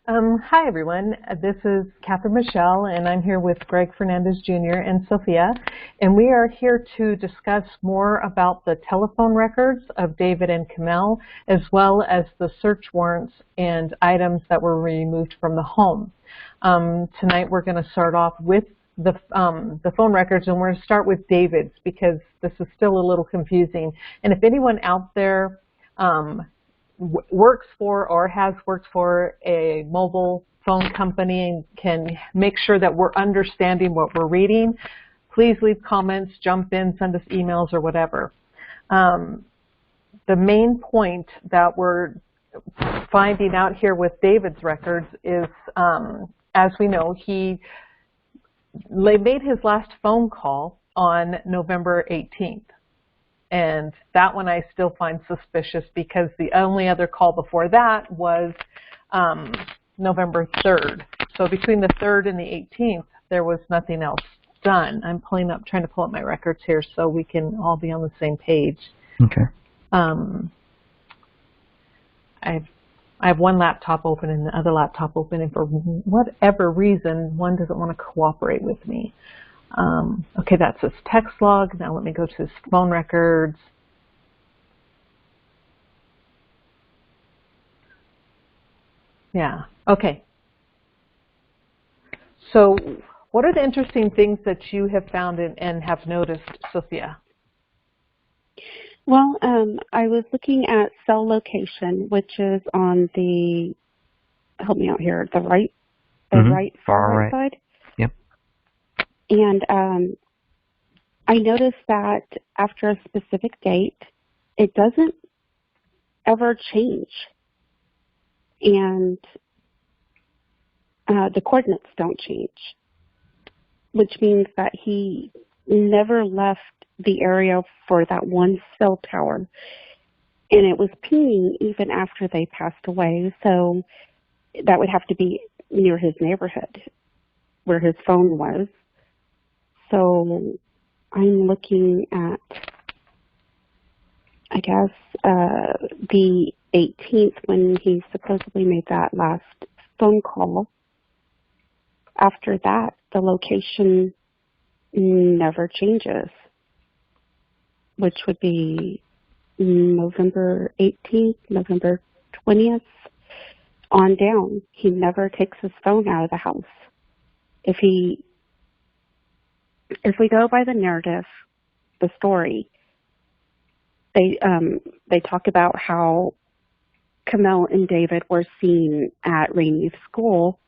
Hi, everyone. This is Catherine Michele, and I'm here with Greg Fernandez Jr. and Sophia, and we are here to discuss more about the telephone records of David and Kamel, as well as the search warrants and items that were removed from the home. Tonight, we're going to start off with the phone records, and we're going to start with David's because this is still a little confusing. And if anyone out there works for or has worked for a mobile phone company and can make sure that we're understanding what we're reading, please leave comments, jump in, send us emails or whatever. The main point that we're finding out here with David's records is, as we know, he made his last phone call on November 18th. And that one I still find suspicious because the only other call before that was November 3rd. So between the 3rd and the 18th, there was nothing else done. I'm trying to pull up my records here so we can all be on the same page. Okay. I have one laptop open and the other laptop open, and for whatever reason, one doesn't want to cooperate with me. Okay, that's his text log. Now let me go to his phone records. Yeah, okay. So what are the interesting things that you have found and have noticed, Sophia? Well, I was looking at cell location, which is on the, help me out here, the right, far right side. Yep. And I noticed that after a specific date, it doesn't ever change. And the coordinates don't change, which means that he never left the area for that one cell tower. And it was pinging even after they passed away. So that would have to be near his neighborhood where his phone was. So I'm looking at, I guess, the 18th when he supposedly made that last phone call. After that, the location never changes, which would be November 18th, November 20th, on down. He never takes his phone out of the house. If we go by the narrative, the story, they talk about how Kamel and David were seen at Rainey's school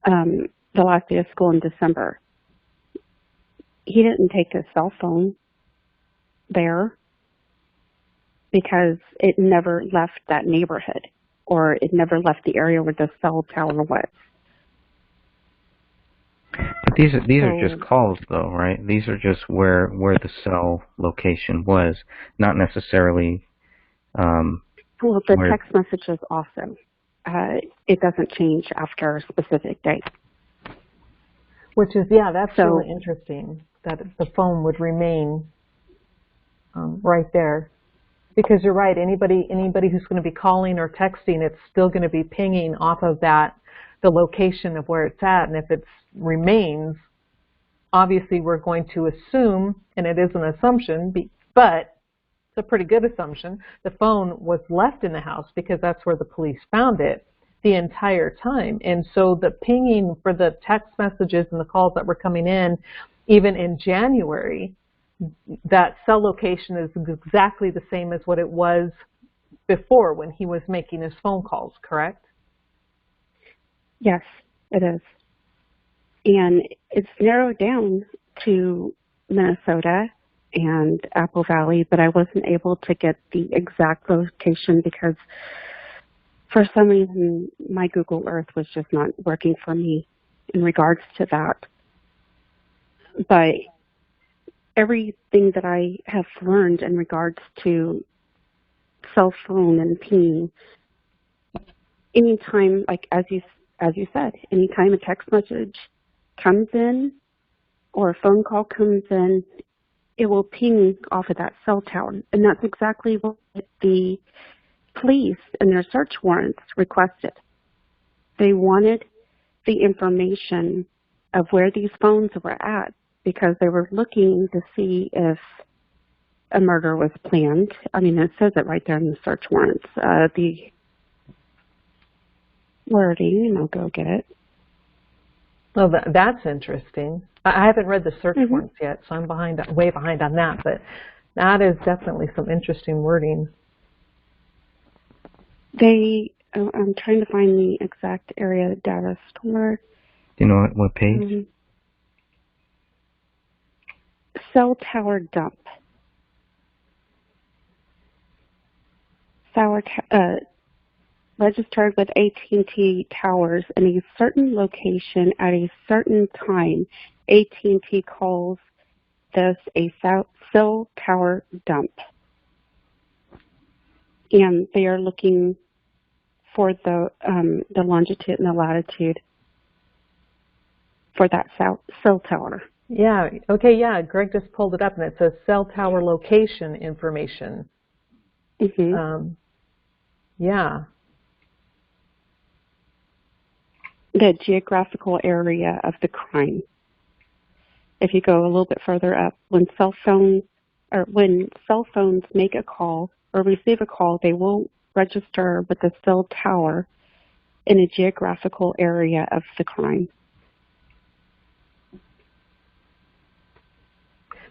the last day of school in December. He didn't take his cell phone there because it never left that neighborhood, or it never left the area where the cell tower was. But these are just calls, though, right? These are just where the cell location was, not necessarily. Well, the text messages also. It doesn't change after a specific date. Which is, yeah, that's really interesting that the phone would remain right there. Because you're right, anybody who's going to be calling or texting, it's still going to be pinging off of that, the location of where it's at. And if it remains, obviously we're going to assume, and it is an assumption, but it's a pretty good assumption, the phone was left in the house because that's where the police found it the entire time. And so the pinging for the text messages and the calls that were coming in, even in January, that cell location is exactly the same as what it was before when he was making his phone calls, correct? Yes, it is. And it's narrowed down to Minnesota and Apple Valley, but I wasn't able to get the exact location because for some reason my Google Earth was just not working for me in regards to that. But everything that I have learned in regards to cell phone and pinging, anytime, like as you said, anytime a text message comes in or a phone call comes in, it will ping off of that cell tower. And that's exactly what the police and their search warrants requested. They wanted the information of where these phones were at because they were looking to see if a murder was planned. I mean, it says it right there in the search warrants. The wording, and I'll go get it. Well, that's interesting. I haven't read the search warrants yet, so I'm way behind on that, but that is definitely some interesting wording. I'm trying to find the exact area of data store. Do you know what page? Cell tower dump. Registered with AT&T towers in a certain location at a certain time. AT&T calls this a cell tower dump. And they are looking for the longitude and the latitude for that cell tower. Yeah, okay, yeah, Greg just pulled it up and it says cell tower location information. Yeah. The geographical area of the crime. If you go a little bit further up, when cell phones make a call or receive a call, they will register with the cell tower in a geographical area of the crime.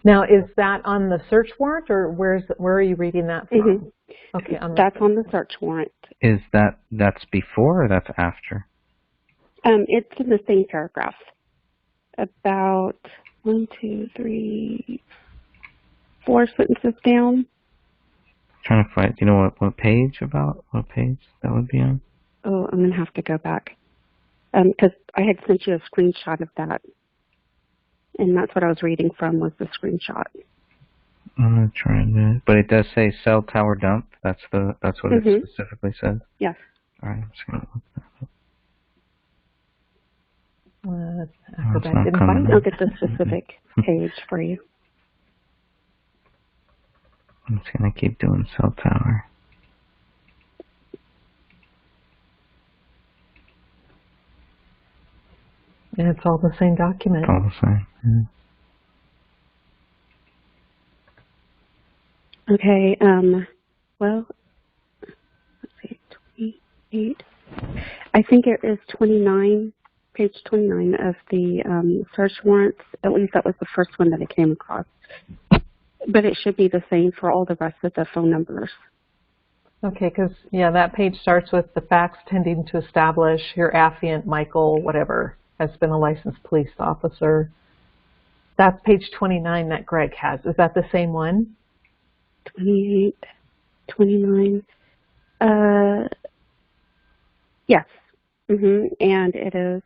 Now, is that on the search warrant, or where are you reading that from? Okay, that's on the search warrant. Is that's before or that's after? It's in the same paragraph. About 1, 2, 3, 4 sentences down. Trying to find. Do you know what page that would be on? Oh, I'm gonna have to go back because I had sent you a screenshot of that, and that's what I was reading from was the screenshot. I'm gonna try that, but it does say cell tower dump. That's what it specifically says. Yes. All right, I'm just gonna look that up. I'll get the specific page for you. I'm just gonna keep doing cell tower. And it's all the same document. It's all the same. Yeah. Okay. Well, let's see, 28. I think it is 29. Page 29 of the search warrants. At least that was the first one that I came across. But it should be the same for all the rest of the phone numbers. Okay, because, yeah, that page starts with the facts tending to establish your affiant, Michael, whatever, has been a licensed police officer. That's page 29 that Greg has. Is that the same one? 28, 29. Yes. And it is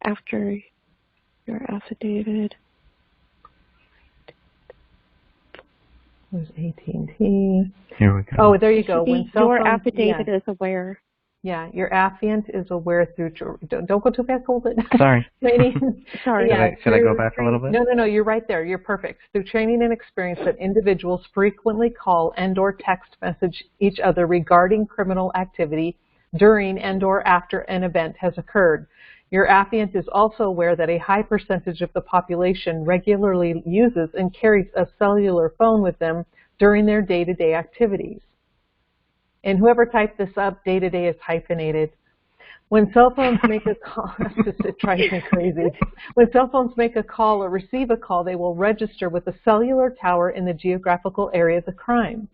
after your affidavit. There's AT&T. Here we go. Oh, there you go. When your affidavit is aware. Yeah, your affiant is aware through. Don't go too fast, hold it. Sorry. Training. Sorry. Yeah, should I go back a little bit? No, you're right there. You're perfect. Through training and experience that individuals frequently call and/or text message each other regarding criminal activity during and/or after an event has occurred. Your affiant is also aware that a high percentage of the population regularly uses and carries a cellular phone with them during their day-to-day activities. And whoever typed this up, day-to-day is hyphenated. When cell phones make a call, it drives me crazy. When cell phones make a call or receive a call, they will register with a cellular tower in the geographical area of the crime.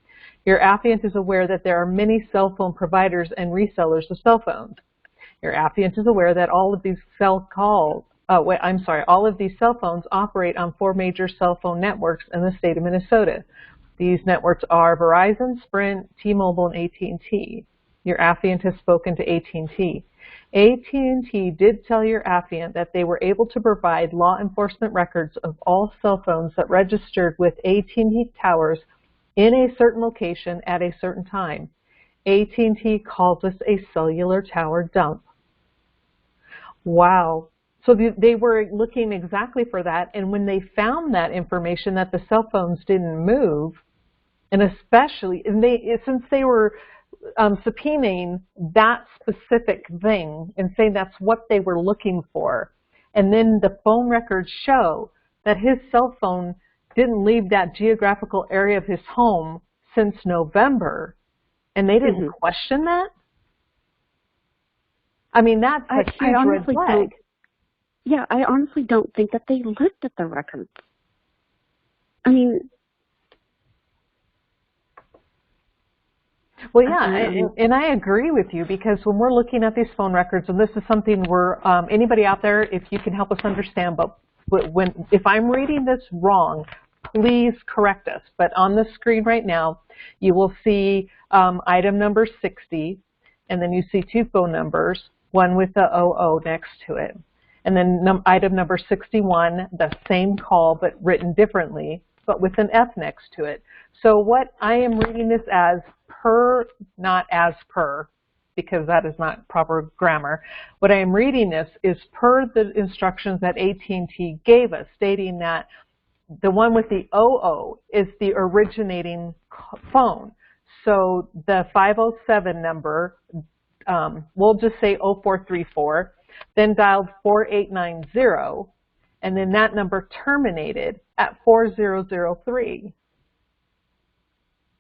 Your affiant is aware that there are many cell phone providers and resellers of cell phones. Your affiant is aware that all of these cell phones operate on 4 major cell phone networks in the state of Minnesota. These networks are Verizon, Sprint, T-Mobile, and AT&T. Your affiant has spoken to AT&T. AT&T did tell your affiant that they were able to provide law enforcement records of all cell phones that registered with AT&T towers in a certain location at a certain time. AT&T calls this a cellular tower dump. Wow. So they were looking exactly for that, and when they found that information that the cell phones didn't move, and especially, since they were subpoenaing that specific thing and saying that's what they were looking for. And then the phone records show that his cell phone didn't leave that geographical area of his home since November, and they didn't question that? I mean, that's a huge red flag. Yeah, I honestly don't think that they looked at the records. I mean... Well, yeah, and I agree with you, because when we're looking at these phone records, and this is something where anybody out there, if you can help us understand, but if I'm reading this wrong, please correct us. But on the screen right now, you will see item number 60, and then you see two phone numbers, one with the 00 next to it. And then item number 61, the same call but written differently, but with an F next to it. So what I am reading this as per, not as per, because that is not proper grammar. What I am reading this is per the instructions that AT&T gave us, stating that the one with the 00 is the originating phone. So the 507 number, we'll just say 0434, then dialed 4890, and then that number terminated at 4003.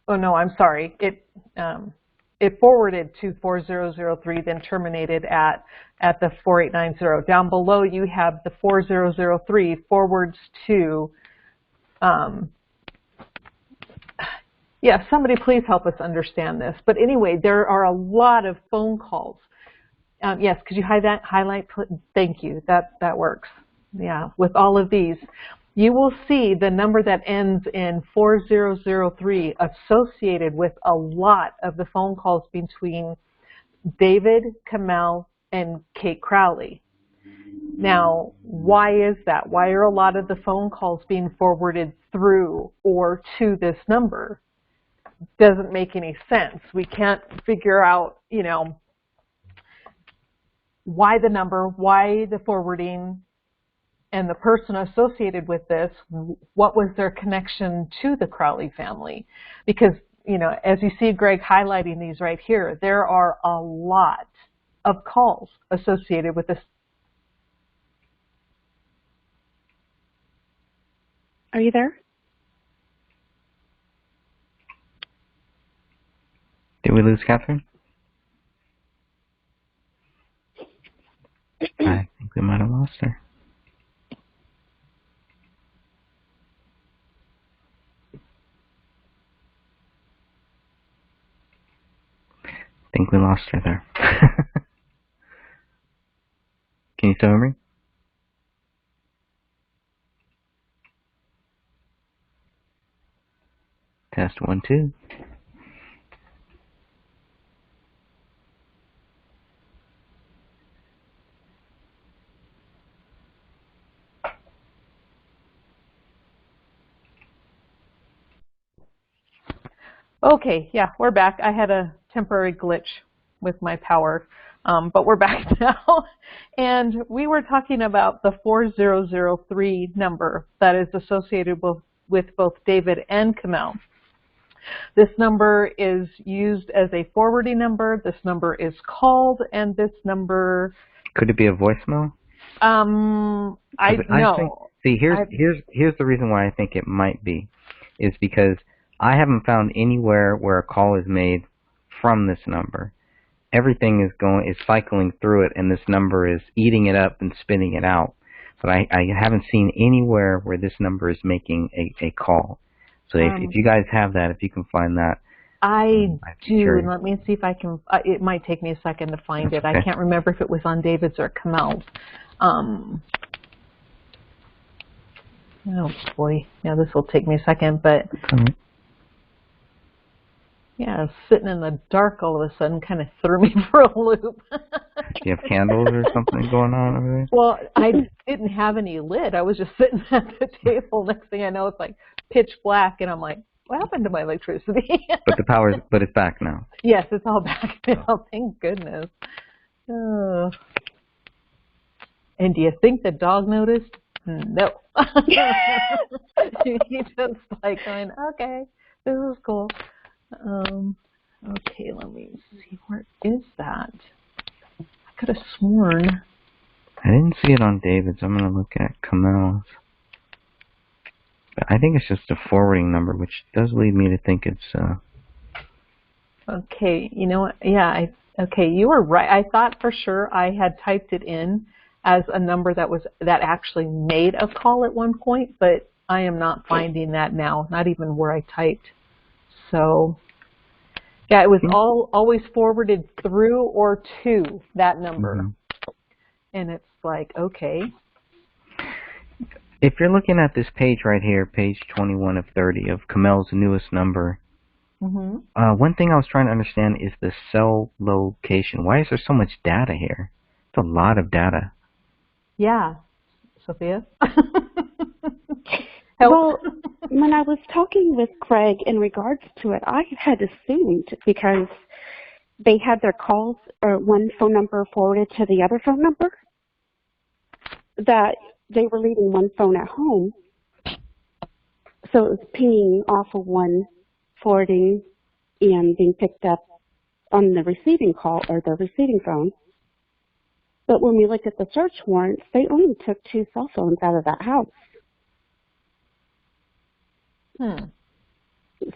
Oh no, I'm sorry. It forwarded to 4003, then terminated at the 4890. Down below you have the 4003 forwards to, yeah, somebody please help us understand this. But anyway, there are a lot of phone calls. Yes, could you highlight? Thank you. That works. Yeah, with all of these. You will see the number that ends in 4003 associated with a lot of the phone calls between David, Kamau, and Kate Crowley. Now, why is that? Why are a lot of the phone calls being forwarded through or to this number? Doesn't make any sense. We can't figure out, you know, why the number, why the forwarding, and the person associated with this, what was their connection to the Crowley family? Because, you know, as you see Greg highlighting these right here, there are a lot of calls associated with this. Are you there? Did we lose Catherine? I think we might have lost her. I think we lost her there. Can you still hear me? Test 1, 2. Okay, yeah, we're back. I had a temporary glitch with my power, but we're back now. And we were talking about the 4003 number that is associated with both David and Kamau. This number is used as a forwarding number. This number is called, and this number... Could it be a voicemail? I think, see, here's the reason why I think it might be, is because I haven't found anywhere where a call is made from this number. Everything is cycling through it, and this number is eating it up and spitting it out. But I haven't seen anywhere where this number is making a call. So if you guys have that, if you can find that. I do. Let me see if I can. It might take me a second to find it. Okay. I can't remember if it was on David's or Kamel's. Oh boy, yeah, this will take me a second, but. Yeah, sitting in the dark all of a sudden kind of threw me for a loop. Do you have candles or something going on over there? Well, I didn't have any lit. I was just sitting at the table. Next thing I know, it's like pitch black, and I'm like, what happened to my electricity? But it's back now. Yes, it's all back now. Thank goodness. Oh. And do you think the dog noticed? No. He just like going, okay, this is cool. Okay, let me see. Where is that? I could have sworn. I didn't see it on David's. I'm going to look at Kamel's. But I think it's just a forwarding number, which does lead me to think it's... Okay, you know what? Yeah, okay, you were right. I thought for sure I had typed it in as a number that actually made a call at one point, but I am not finding that now, not even where I typed. So, yeah, it was always forwarded through or to that number. Mm-hmm. And it's like, okay. If you're looking at this page right here, page 21 of 30 of Kamel's newest number, one thing I was trying to understand is the cell location. Why is there so much data here? It's a lot of data. Yeah. Sophia? Well, when I was talking with Craig in regards to it, I had assumed because they had their calls or one phone number forwarded to the other phone number that they were leaving one phone at home. So it was pinging off of one, forwarding, and being picked up on the receiving call or the receiving phone. But when we looked at the search warrants, they only took 2 cell phones out of that house.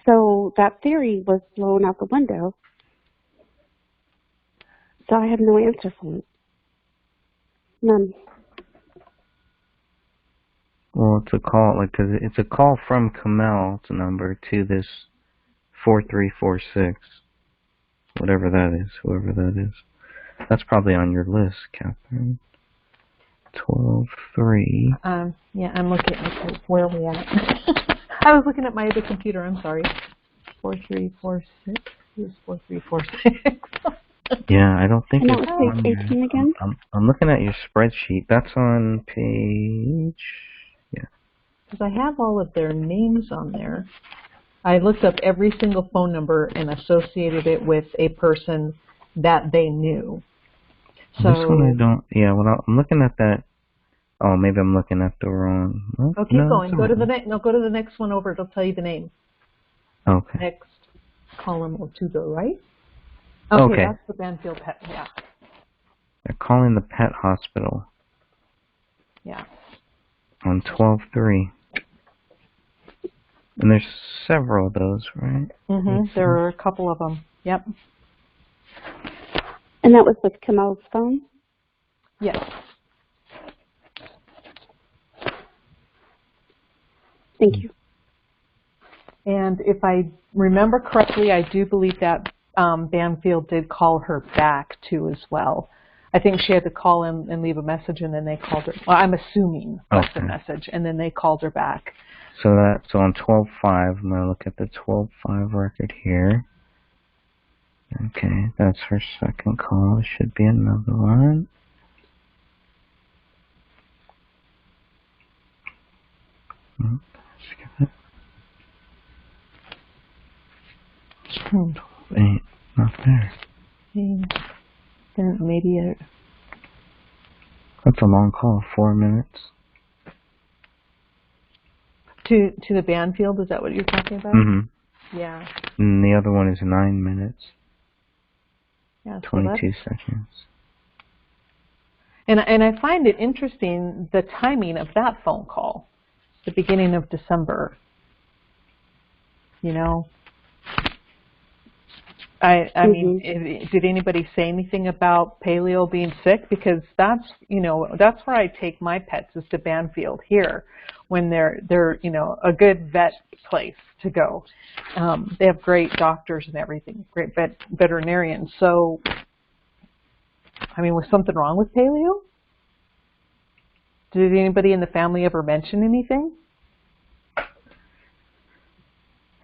So that theory was blown out the window. So I have no answer for it. None. Well, it's a call, like, 'cause it's a call from Kamel's number to this 4346, whatever that is, whoever that is. That's probably on your list, Catherine. 12-3. Yeah, I'm looking at where are we at. I was looking at my other computer. I'm sorry. 4346. Who's 4346? Yeah, I don't think and it's that was on page 18 again. I'm looking at your spreadsheet. That's on page. Yeah. Because I have all of their names on there. I looked up every single phone number and associated it with a person that they knew. So this one I don't. Yeah, well, I'm looking at that. Oh, maybe I'm looking at the wrong. Oh, keep going. Go to the next. No, go to the next one over. It'll tell you the name. Okay. Next column or to the right. Okay. That's the Banfield Pet. Yeah. They're calling the pet hospital. Yeah. On 12-3. And there's several of those, right? There are a couple of them. Yep. And that was with Kamel's phone? Yes. Thank you. And if I remember correctly, I do believe that Banfield did call her back too as well. I think she had to call him and leave a message, and then they called her. Well, I'm assuming left a message, and then they called her back. So on 12-5, I'm going to look at the 12-5 record here. Okay, that's her second call. There should be another one. Skip it. 8, not there. Then maybe That's a long call, 4 minutes. To the Banfield, is that what you're talking about? Yeah. And the other one is 9 minutes. Yeah. 22 seconds. And I find it interesting the timing of that phone call, the beginning of December. You know. I mean, did anybody say anything about Paleo being sick? Because that's where I take my pets is to Banfield here, when they're a good vet place to go. They have great doctors and everything, great veterinarians. So, I mean, was something wrong with Paleo? Did anybody in the family ever mention anything?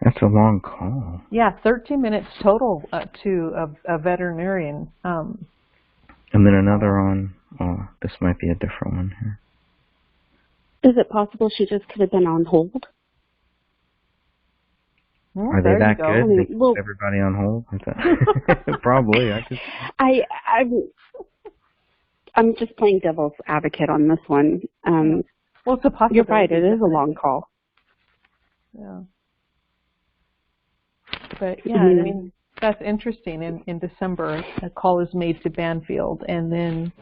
That's a long call. Yeah, 13 minutes total to a veterinarian. And then another on, this might be a different one here. Is it possible she just could have been on hold? Well, are they that good? They well, keep everybody on hold? Probably. I'm just playing devil's advocate on this one. Well, it's a possibility. You're right. It is a long call. Yeah. But yeah, I mean, That's interesting. In December, a call is made to Banfield, and then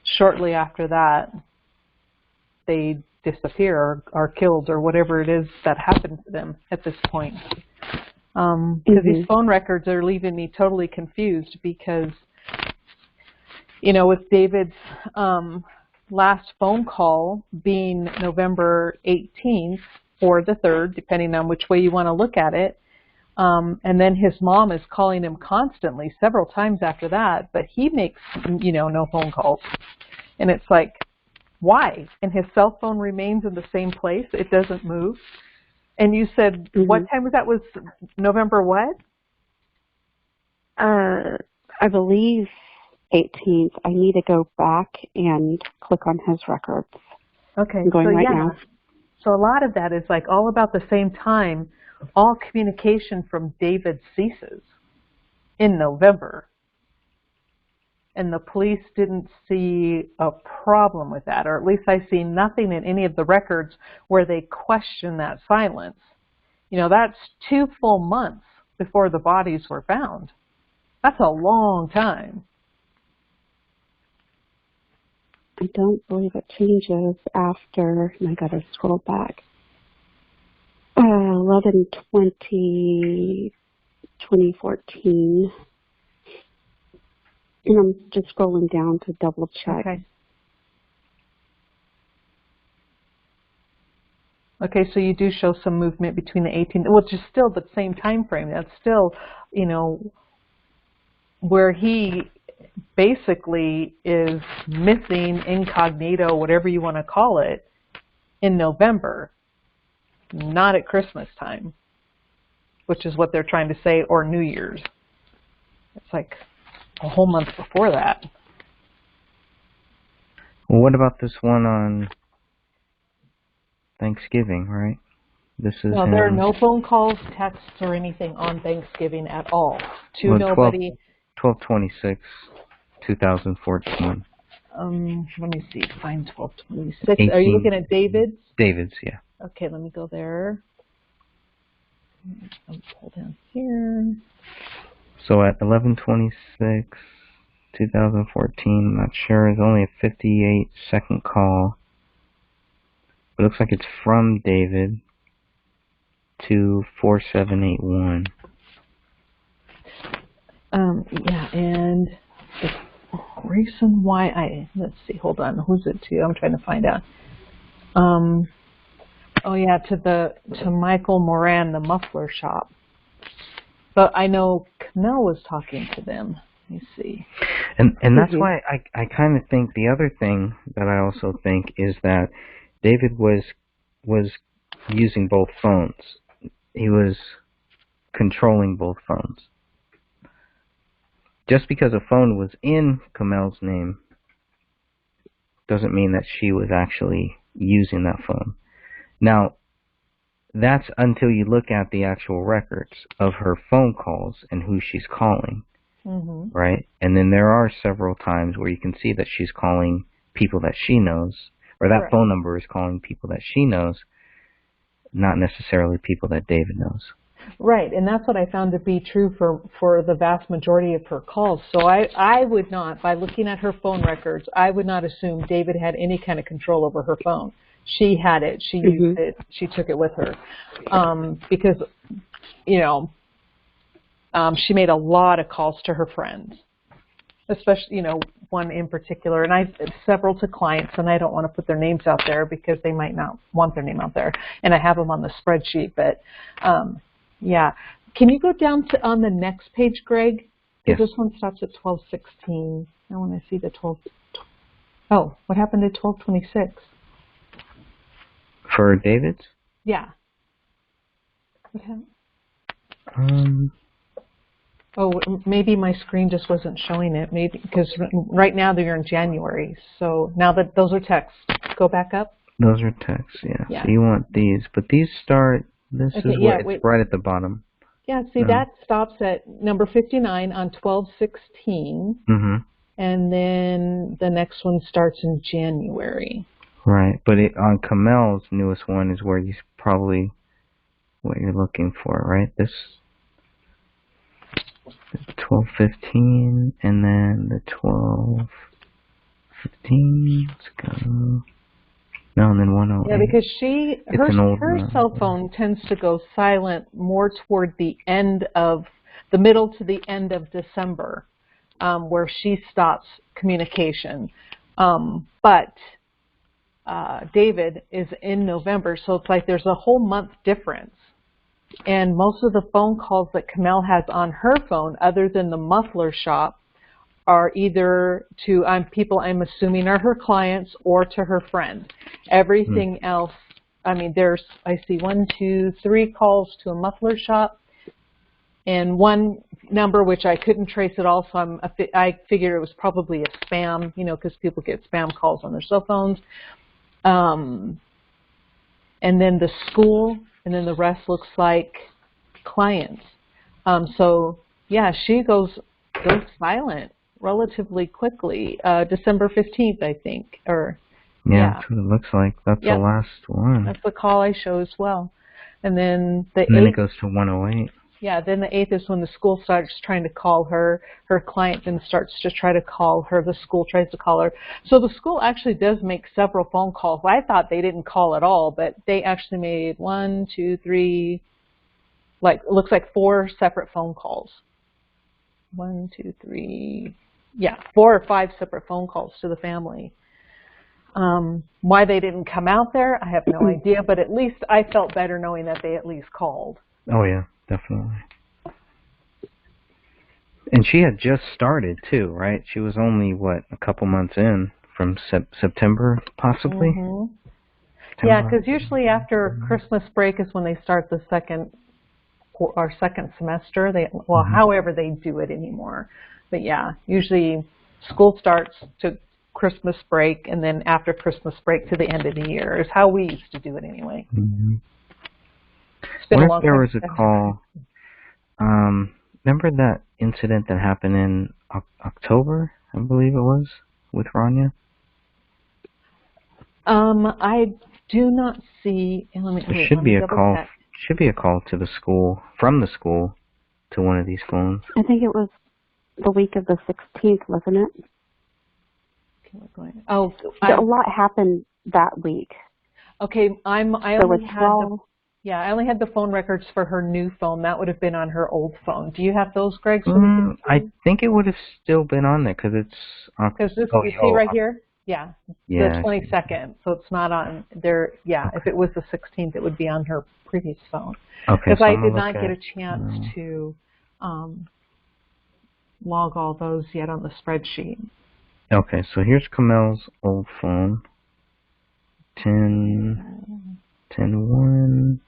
shortly after that, they disappear or are killed or whatever it is that happened to them at this point. Because these phone records are leaving me totally confused because, you know, with David's last phone call being November 18th or the 3rd, depending on which way you want to look at it, and then his mom is calling him constantly several times after that, but he makes, you know, no phone calls. And it's like, why? And his cell phone remains in the same place. It doesn't move. And you said, what time was that? Was November what? I believe 18th. I need to go back and click on his records. Okay. I'm going right now. So a lot of that is like all about the same time. All communication from David ceases in November. And the police didn't see a problem with that, or at least I see nothing in any of the records where they question that silence. You know, that's 2 full months before the bodies were found. That's a long time. I don't believe it changes after, and I gotta scroll back. 11/20/2014. And I'm just scrolling down to double check. Okay, so you do show some movement between the 18th, which is still the same time frame. That's still, you know, where he basically is missing incognito, whatever you want to call it, in November, not at Christmas time, which is what they're trying to say, or New Year's. It's like a whole month before that. Well, what about this one on Thanksgiving, right? This is No, there are no phone calls, texts, or anything on Thanksgiving at all. To nobody. 12/26/2014. Let me see. Find 12/26. Are you looking at David's? David's, yeah. Okay, let me go there. I'll pull down here. So at 11/26/2014, I'm not sure, it's only a 58-second call. But it looks like it's from David to 4781. Yeah, and the reason why let's see, hold on, who's it to? I'm trying to find out. Oh yeah, to Michael Moran, the muffler shop. But I know Camille was talking to them. Let me see. And that's why I kind of think the other thing that I also think is that David was using both phones. He was controlling both phones. Just because a phone was in Camel's name doesn't mean that she was actually using that phone. Now, that's until you look at the actual records of her phone calls and who she's calling, right? And then there are several times where you can see that she's calling people that she knows, or that phone number is calling people that she knows, not necessarily people that David knows. Right, and that's what I found to be true for the vast majority of her calls. So I would not, by looking at her phone records, I would not assume David had any kind of control over her phone. She had it. She used it. She took it with her. Because, you know, she made a lot of calls to her friends, especially, you know, one in particular, and several to clients, and I don't want to put their names out there because they might not want their name out there, and I have them on the spreadsheet, but yeah. Can you go down to on the next page, Greg? Because this one stops at 12:16. I want to see the 12. Oh, what happened to 12:26? For David's? Yeah. What happened? Oh, maybe my screen just wasn't showing it. Maybe because right now they're in January. So now that those are texts, go back up. Those are texts, yeah. So you want these, but these start. This is it's right at the bottom. Yeah. See, that stops at number 59 on 12/16, and then the next one starts in January. Right, but on Camel's newest one is where you probably what you're looking for, right? This. 12:15, and then the 12:15. Let's go. No, and then 1:08. Yeah, because her one. cell phone tends to go silent more toward the middle to the end of December, where she stops communication. But David is in November, so it's like there's a whole month difference. And most of the phone calls that Kamel has on her phone, other than the muffler shop, are either to people I'm assuming are her clients or to her friend. Everything else, I mean, I see 1, 2, 3 calls to a muffler shop, and one number which I couldn't trace at all, so I figured it was probably a spam, because people get spam calls on their cell phones. And then the school, and then the rest looks like clients. So yeah, she goes silent relatively quickly. December 15th, I think, or yeah, that's what it looks like. That's the last one. That's the call I show as well. And then the 8th, then it goes to 1:08. Yeah, then the 8th is when the school starts trying to call her. Her client then starts to try to call her. The school tries to call her. So the school actually does make several phone calls. I thought they didn't call at all, but they actually made 1, 2, 3, it looks like 4 separate phone calls. 1, 2, 3, 4 or 5 separate phone calls to the family. Why they didn't come out there, I have no idea, but at least I felt better knowing that they at least called. Oh yeah, definitely. And she had just started too, right? She was only, a couple months in from September, possibly? Mm-hmm. Yeah, because usually after Christmas break is when they start the second semester. However they do it anymore. But yeah, usually school starts to Christmas break, and then after Christmas break to the end of the year is how we used to do it anyway. Mm-hmm. What if there was a call? Remember that incident that happened in October, I believe it was, with Rania? I do not see. There should be a call. Should be a call to the school, from the school, to one of these phones. I think it was the week of the 16th, wasn't it? Oh, a lot happened that week. Okay, I only had the phone records for her new phone. That would have been on her old phone. Do you have those, Greg? I think it would have still been on there because it's. Because you see right here? Yeah, the 22nd. So it's not on there. Yeah, okay. If it was the 16th, it would be on her previous phone. Okay. Because I did not get a chance to log all those yet on the spreadsheet. Okay, so here's Kamel's old phone. 10-1,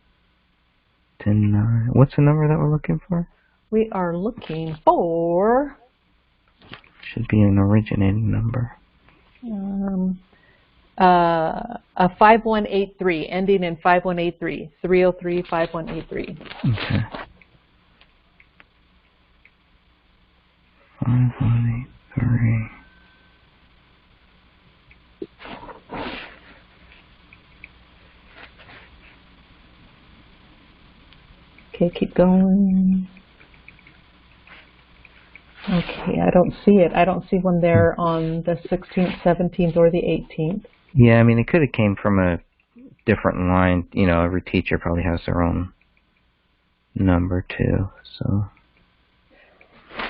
10-9. What's the number that we're looking for? We are looking for... Should be an originating number. A 5183, ending in 5183. 303-5183. Okay. 5183. Okay, keep going. Okay, I don't see it. I don't see one there on the 16th, 17th, or the 18th. Yeah, I mean, it could have came from a different line. Every teacher probably has their own number, too, so...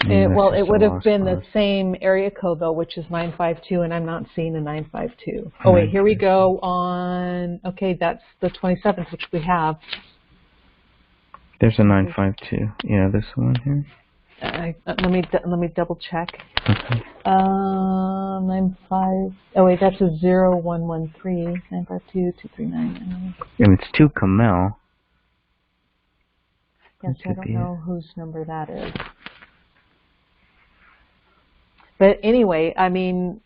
It would have been the same area code, though, which is 952, and I'm not seeing a 952. Oh, wait, here we go on... Okay, that's the 27th, which we have. There's a 952. Yeah, this one here. Let me double check. Okay. 95. Oh wait, that's a 0113 952 239. And it's to Kamel. Yes, I don't know whose number that is. But anyway, I mean,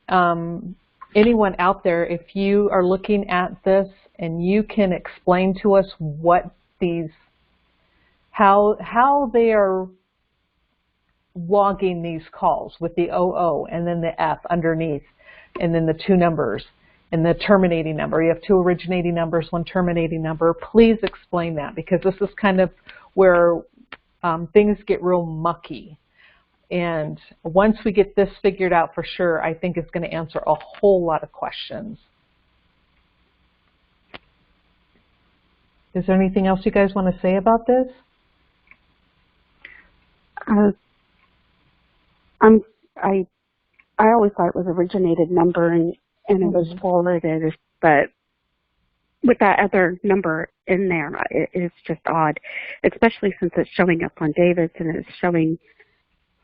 anyone out there, if you are looking at this and you can explain to us what these, how they are logging these calls with the 00 and then the F underneath and then the 2 numbers and the terminating number. You have 2 originating numbers, 1 terminating number. Please explain that, because this is kind of where things get real mucky. And once we get this figured out for sure, I think it's going to answer a whole lot of questions. Is there anything else you guys want to say about this? I always thought it was originated number and it was forwarded, but with that other number in there, it's just odd, especially since it's showing up on David's and it's showing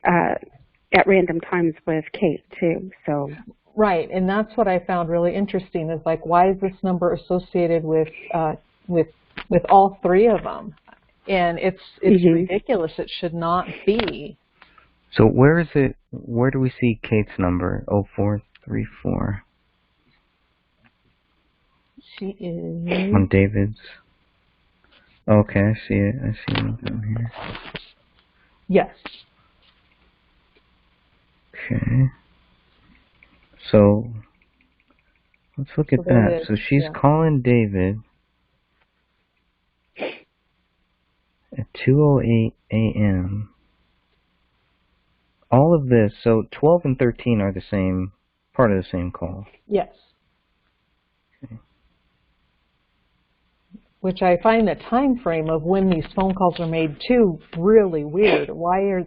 at random times with Kate too. So right, and that's what I found really interesting is like, why is this number associated with all three of them? And it's ridiculous. It should not be. So where is it? Where do we see Kate's number? 0434. She is on David's. Okay, I see it. I see it down here. Yes. Okay. So let's look at that. So she's calling David at 2:08 a.m. All of this, so 12 and 13 are the same, part of the same call. Yes. Okay. Which I find the time frame of when these phone calls are made too really weird. Why are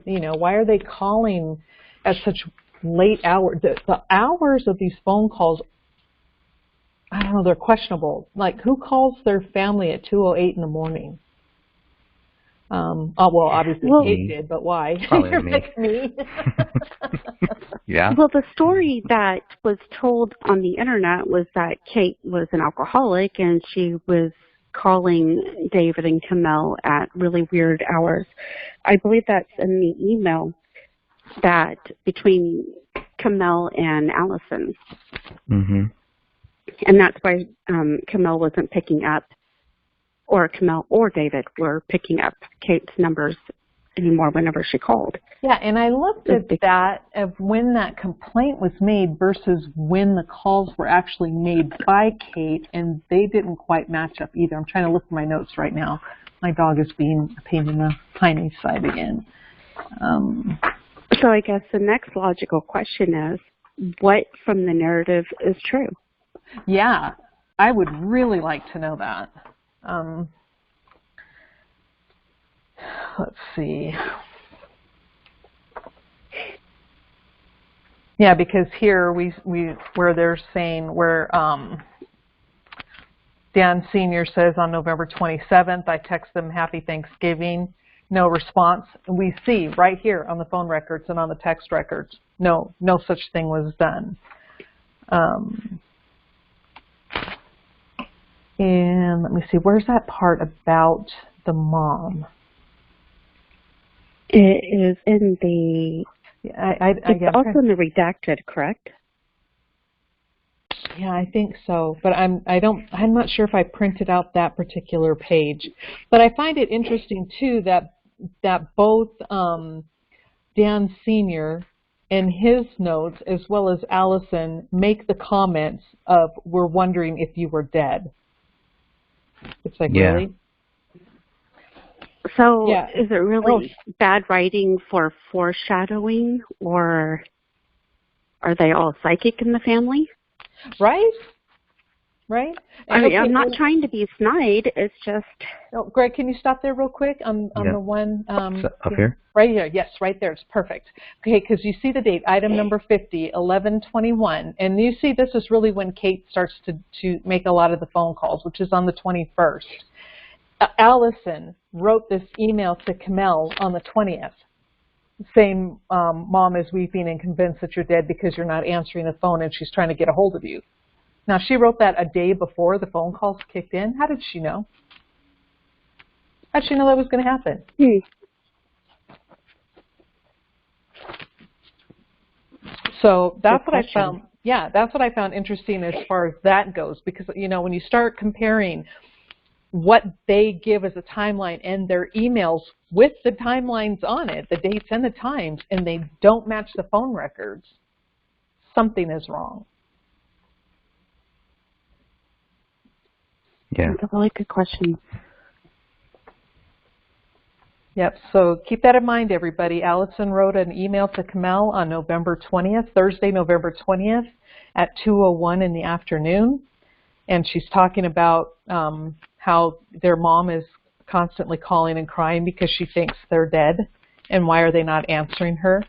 they calling at such late hours? The hours of these phone calls, I don't know, they're questionable. Like, who calls their family at 2:08 in the morning? Well, obviously Kate did, but why? Probably me. Me. Yeah. Well, the story that was told on the internet was that Kate was an alcoholic and she was calling David and Camille at really weird hours. I believe that's in the email that between Camille and Allison. Mm-hmm. And that's why Camille wasn't picking up, or Camille or David were picking up Kate's numbers anymore whenever she called. Yeah, and I looked at that of when that complaint was made versus when the calls were actually made by Kate, and they didn't quite match up either. I'm trying to look at my notes right now. My dog is being a pain in the tiny side again. So I guess the next logical question is, what from the narrative is true? Yeah, I would really like to know that. Let's see. Yeah, because here where they're saying where Dan Sr. says on November 27th, I text them Happy Thanksgiving, no response. And we see right here on the phone records and on the text records, no such thing was done. And let me see, where's that part about the mom? It is in the. It's also in the redacted, correct? Yeah, I think so, but I'm not sure if I printed out that particular page. But I find it interesting too that both Dan Sr. and his notes, as well as Allison, make the comments of "We're wondering if you were dead." It's like, really? So is it really bad writing for foreshadowing, or are they all psychic in the family? Right? Right? I mean, I'm not trying to be snide. It's just... No, Greg, can you stop there real quick on the one... up here? Right here. Yes, right there. It's perfect. Okay, because you see the date, item number 50, 11/21. And you see this is really when Kate starts to make a lot of the phone calls, which is on the 21st. Allison wrote this email to Camille on the 20th, saying, Mom is weeping and convinced that you're dead because you're not answering the phone and she's trying to get a hold of you. Now, she wrote that a day before the phone calls kicked in. How did she know? How did she know that was going to happen? So that's what I found. Yeah, that's what I found interesting as far as that goes, because, when you start comparing what they give as a timeline and their emails with the timelines on it, the dates and the times, and they don't match the phone records, something is wrong. Yeah. That's a really good question. Yep, so keep that in mind, everybody. Allison wrote an email to Kamel on November 20th, Thursday, November 20th at 2:01 in the afternoon. And she's talking about how their mom is constantly calling and crying because she thinks they're dead. And why are they not answering her?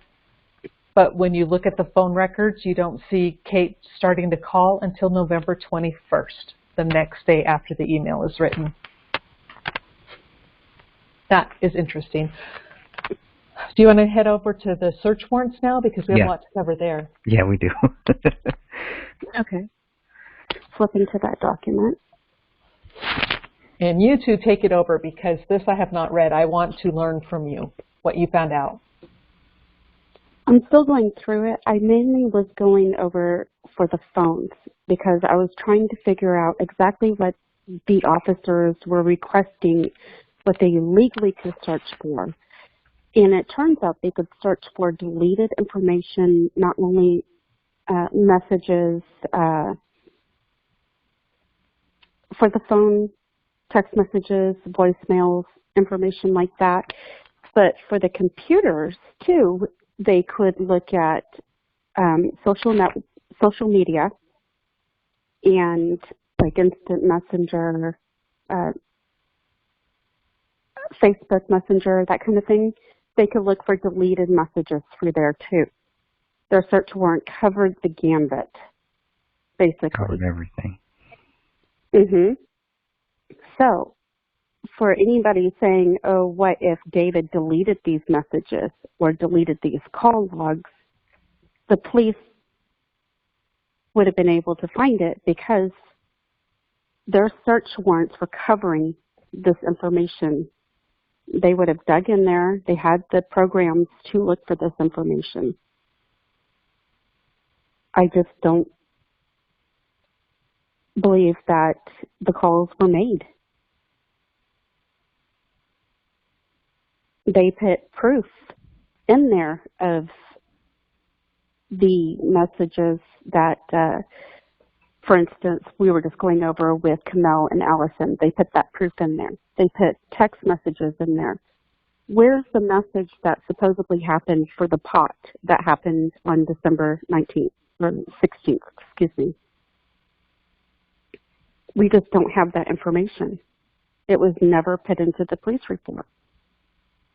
But when you look at the phone records, you don't see Kate starting to call until November 21st, the next day after the email is written. That is interesting. Do you want to head over to the search warrants now? Because we have a lot to cover there. Yeah, we do. Okay. Flip into that document. And you two take it over because this I have not read. I want to learn from you what you found out. I'm still going through it. I mainly was going over for the phones because I was trying to figure out exactly what the officers were requesting, what they legally could search for. And it turns out they could search for deleted information, not only messages for the phone, text messages, voicemails, information like that, but for the computers too, they could look at social media and like instant messenger, Facebook Messenger, that kind of thing. They could look for deleted messages through there too. Their search warrant covered the gambit, basically. Covered everything. So, for anybody saying, oh, what if David deleted these messages or deleted these call logs, the police would have been able to find it because their search warrants were covering this information. They would have dug in there. They had the programs to look for this information. I just don't believe that the calls were made. They put proof in there of the messages that, for instance, we were just going over with Kamel and Allison. They put that proof in there. They put text messages in there. Where's the message that supposedly happened for the pot that happened on December 19th or 16th, excuse me? We just don't have that information. It was never put into the police report.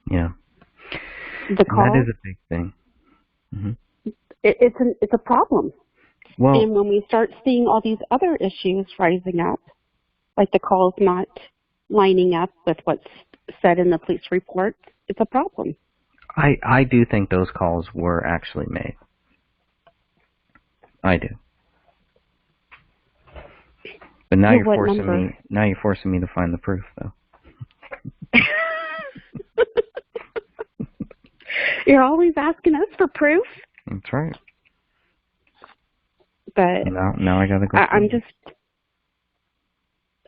Yeah. The call, that is a big thing. It's a problem. Well, and when we start seeing all these other issues rising up, like the calls not lining up with what's said in the police report, it's a problem. I do think those calls were actually made. I do. But now you're forcing me to find the proof, though. You're always asking us for proof. That's right. But now I gotta go.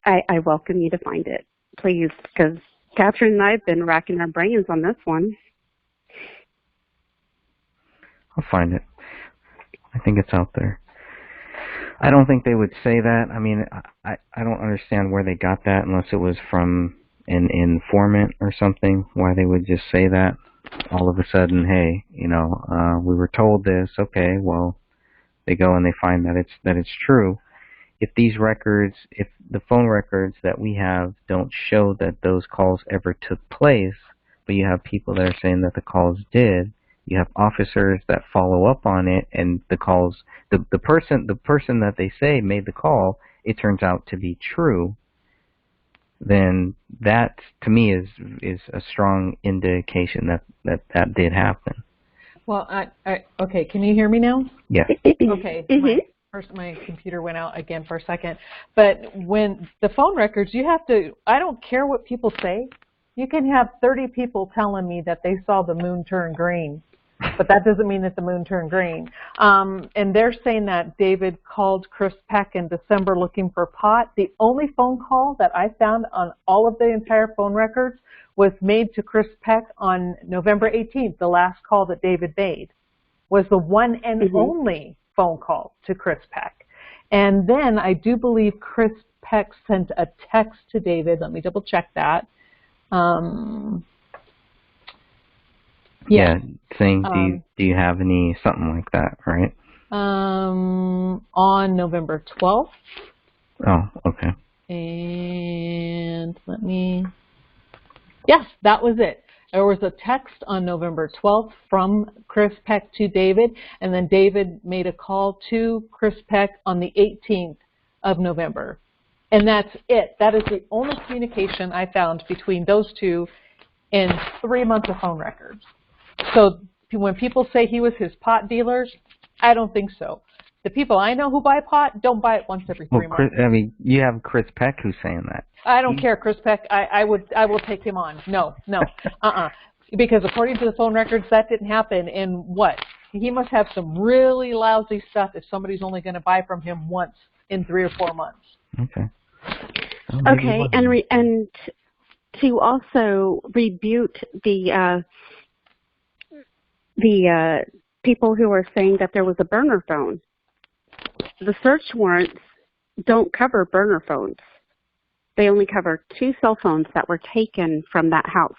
I welcome you to find it, please, because Catherine and I have been racking our brains on this one. I'll find it. I think it's out there. I don't think they would say that. I mean, I don't understand where they got that unless it was from an informant or something, why they would just say that all of a sudden, hey, we were told this. Okay, well, they go and they find that it's true. If these records, if the phone records that we have don't show that those calls ever took place, but you have people that are saying that the calls did, you have officers that follow up on it, and the calls, the person that they say made the call, it turns out to be true, then that to me is a strong indication that did happen. Well, okay, can you hear me now? Yeah. Okay. My computer went out again for a second. But when the phone records, you have to, I don't care what people say. You can have 30 people telling me that they saw the moon turn green, but that doesn't mean that the moon turned green. And they're saying that David called Chris Peck in December looking for pot. The only phone call that I found on all of the entire phone records was made to Chris Peck on November 18th, the last call that David made, was the one and only phone call to Chris Peck. And then I do believe Chris Peck sent a text to David. Let me double check that. Yes. Yeah, saying do you have any something like that, right? On November 12th. Oh, okay. And yes, that was it. There was a text on November 12th from Chris Peck to David, and then David made a call to Chris Peck on the 18th of November. And that's it. That is the only communication I found between those two in 3 months of phone records. So when people say he was his pot dealer, I don't think so. The people I know who buy pot don't buy it once every 3 months. I mean, you have Chris Peck who's saying that. I don't care, Chris Peck. I will take him on. No. Because according to the phone records, that didn't happen. And what? He must have some really lousy stuff if somebody's only going to buy from him once in 3 or 4 months. Okay. Okay, and to also rebuke the people who are saying that there was a burner phone. The search warrants don't cover burner phones. They only cover 2 cell phones that were taken from that house.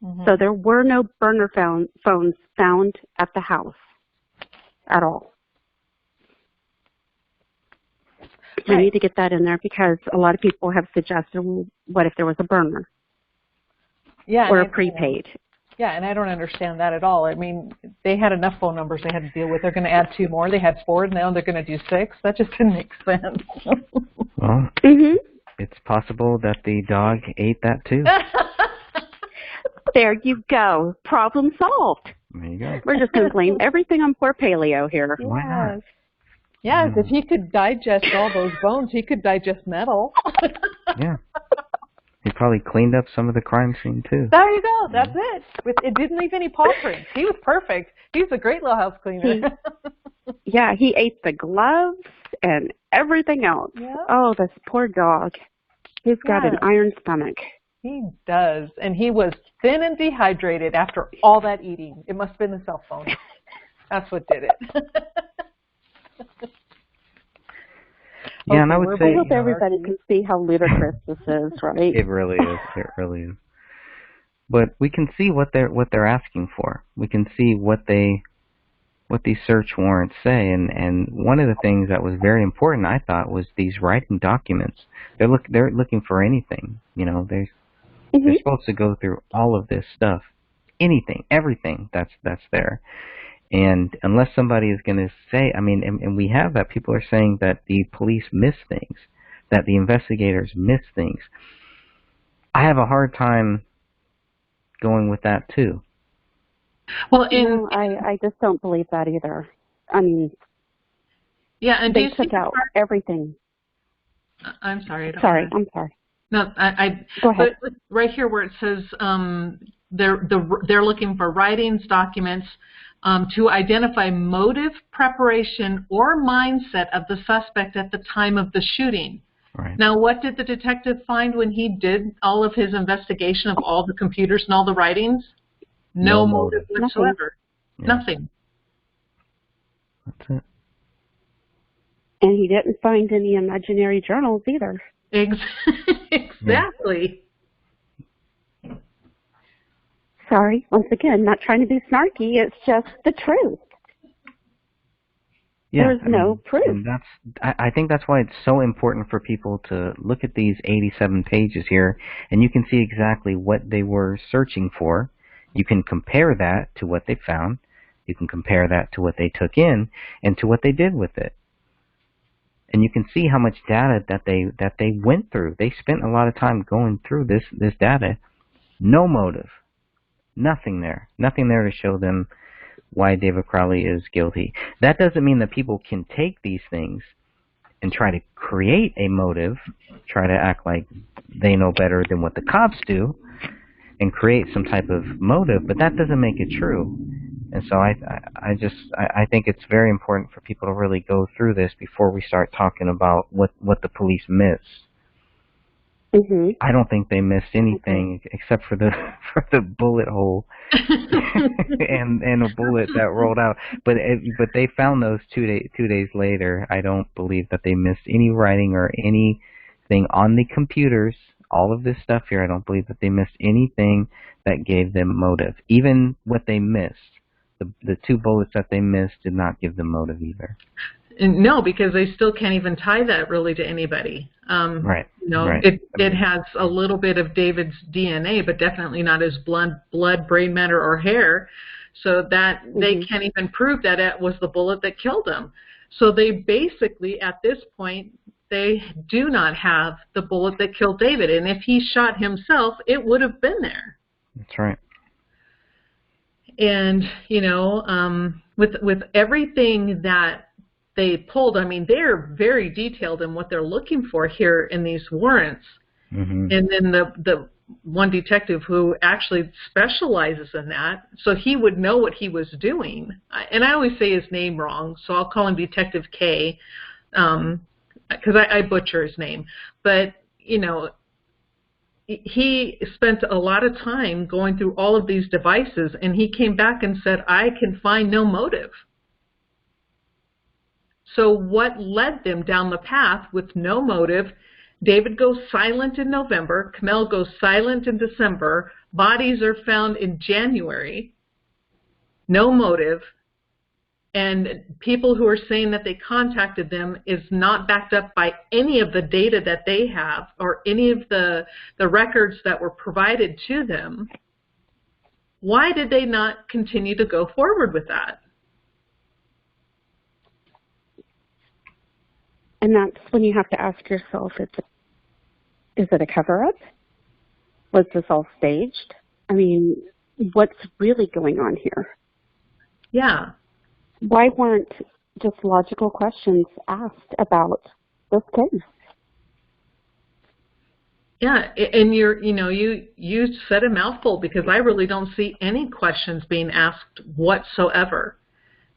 Mm-hmm. So there were no burner phones found at the house at all. Right. I need to get that in there because a lot of people have suggested, well, what if there was a burner? Yeah, or a prepaid. Yeah, and I don't understand that at all. I mean, they had enough phone numbers they had to deal with. They're going to add 2 more. They had 4, and now they're going to do 6. That just didn't make sense. Well, it's possible that the dog ate that too. There you go. Problem solved. There you go. We're just going to blame everything on poor Paleo here. Why not? Yes, if he could digest all those bones, he could digest metal. Yeah. He probably cleaned up some of the crime scene, too. There you go. That's it. It didn't leave any paw prints. He was perfect. He's a great little house cleaner. He ate the gloves and everything else. Yeah. Oh, this poor dog. He's got an iron stomach. He does. And he was thin and dehydrated after all that eating. It must have been the cell phone. That's what did it. Yeah, and I would say... I hope everybody can see how ludicrous this is, right? It really is. It really is. But we can see what they're asking for. We can see what these search warrants say. And one of the things that was very important, I thought, was these writing documents. They're looking for anything. You know, they're supposed to go through all of this stuff, anything, everything that's there. And unless somebody is going to say, I mean, and we have that, people are saying that the police miss things, that the investigators miss things. I have a hard time going with that, too. Well, I just don't believe that either. I mean, yeah, and they took out everything. I'm sorry. I'm sorry. No, Go ahead. But right here where it says they're looking for writings, documents, to identify motive, preparation, or mindset of the suspect at the time of the shooting. Right. Now, what did the detective find when he did all of his investigation of all the computers and all the writings? No motive whatsoever. Nothing. That's it. And he didn't find any imaginary journals either. Exactly. Yeah. Sorry, once again, not trying to be snarky. It's just the truth. Yeah, There's no proof. And I think that's why it's so important for people to look at these 87 pages here, and you can see exactly what they were searching for. You can compare that to what they found. You can compare that to what they took in and to what they did with it. And you can see how much data that they went through. They spent a lot of time going through this data. No motive. Nothing there. Nothing there to show them why David Crowley is guilty. That doesn't mean that people can take these things and try to create a motive, try to act like they know better than what the cops do, and create some type of motive, but that doesn't make it true. And so I think it's very important for people to really go through this before we start talking about what the police miss. I don't think they missed anything except for the bullet hole and a bullet that rolled out. But they found those 2 days later. I don't believe that they missed any writing or anything on the computers, all of this stuff here, I don't believe that they missed anything that gave them motive. Even what they missed, the 2 bullets that they missed did not give them motive either. No, because they still can't even tie that really to anybody. Right. You know, right. it has a little bit of David's DNA, but definitely not his blood, brain matter, or hair. So that they can't even prove that it was the bullet that killed him. So they basically, at this point, they do not have the bullet that killed David. And if he shot himself, it would have been there. That's right. And, you know, with everything that they pulled, I mean, they're very detailed in what they're looking for here in these warrants. And then the one detective who actually specializes in that, so he would know what he was doing. And I always say his name wrong, so I'll call him Detective K, because I butcher his name. But, you know, he spent a lot of time going through all of these devices, and he came back and said, I can find no motive. So what led them down the path with no motive? David goes silent in November. Kamel goes silent in December. Bodies are found in January. No motive. And people who are saying that they contacted them is not backed up by any of the data that they have or any of the records that were provided to them. Why did they not continue to go forward with that? And that's when you have to ask yourself, is it a cover-up? Was this all staged? I mean, what's really going on here? Yeah. Why weren't just logical questions asked about this case? Yeah, and you said a mouthful, because I really don't see any questions being asked whatsoever.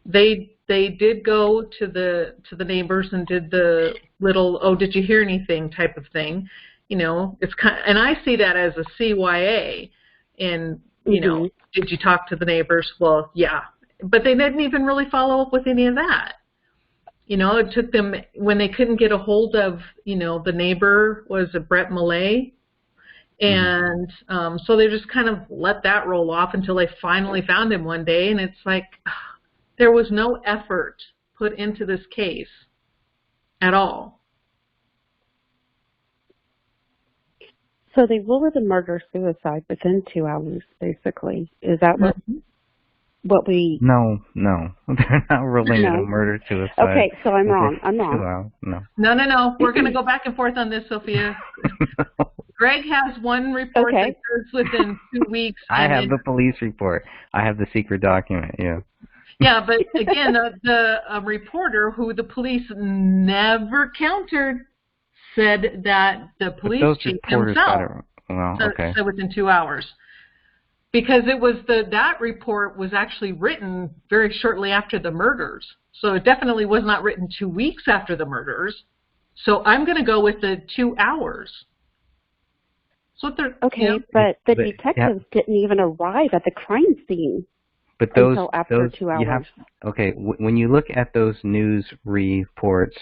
They did go to the neighbors and did the little, oh, did you hear anything type of thing. You know, it's kind of, and I see that as a CYA. And, you know, did you talk to the neighbors? Well, yeah. But they didn't even really follow up with any of that. You know, it took them, when they couldn't get a hold of, you know, the neighbor was Brett Millay. And so they just kind of let that roll off until they finally found him one day. And it's like, there was no effort put into this case at all. So they ruled it a murder-suicide within 2 hours, basically. Is that what we... No. They're not ruling it a murder-suicide. Okay, so I'm wrong. I'm wrong. No. We're going to go back and forth on this, Sophia. Greg has one report that goes within 2 weeks. I have the police report. I have the secret document, yeah. Yeah, but again, the reporter who the police never countered said that the police chief himself said within 2 hours. Because it was that report was actually written very shortly after the murders. So it definitely was not written 2 weeks after the murders. So I'm going to go with the 2 hours. So but the detectives didn't even arrive at the crime scene. But until after 2 hours. When you look at those news reports,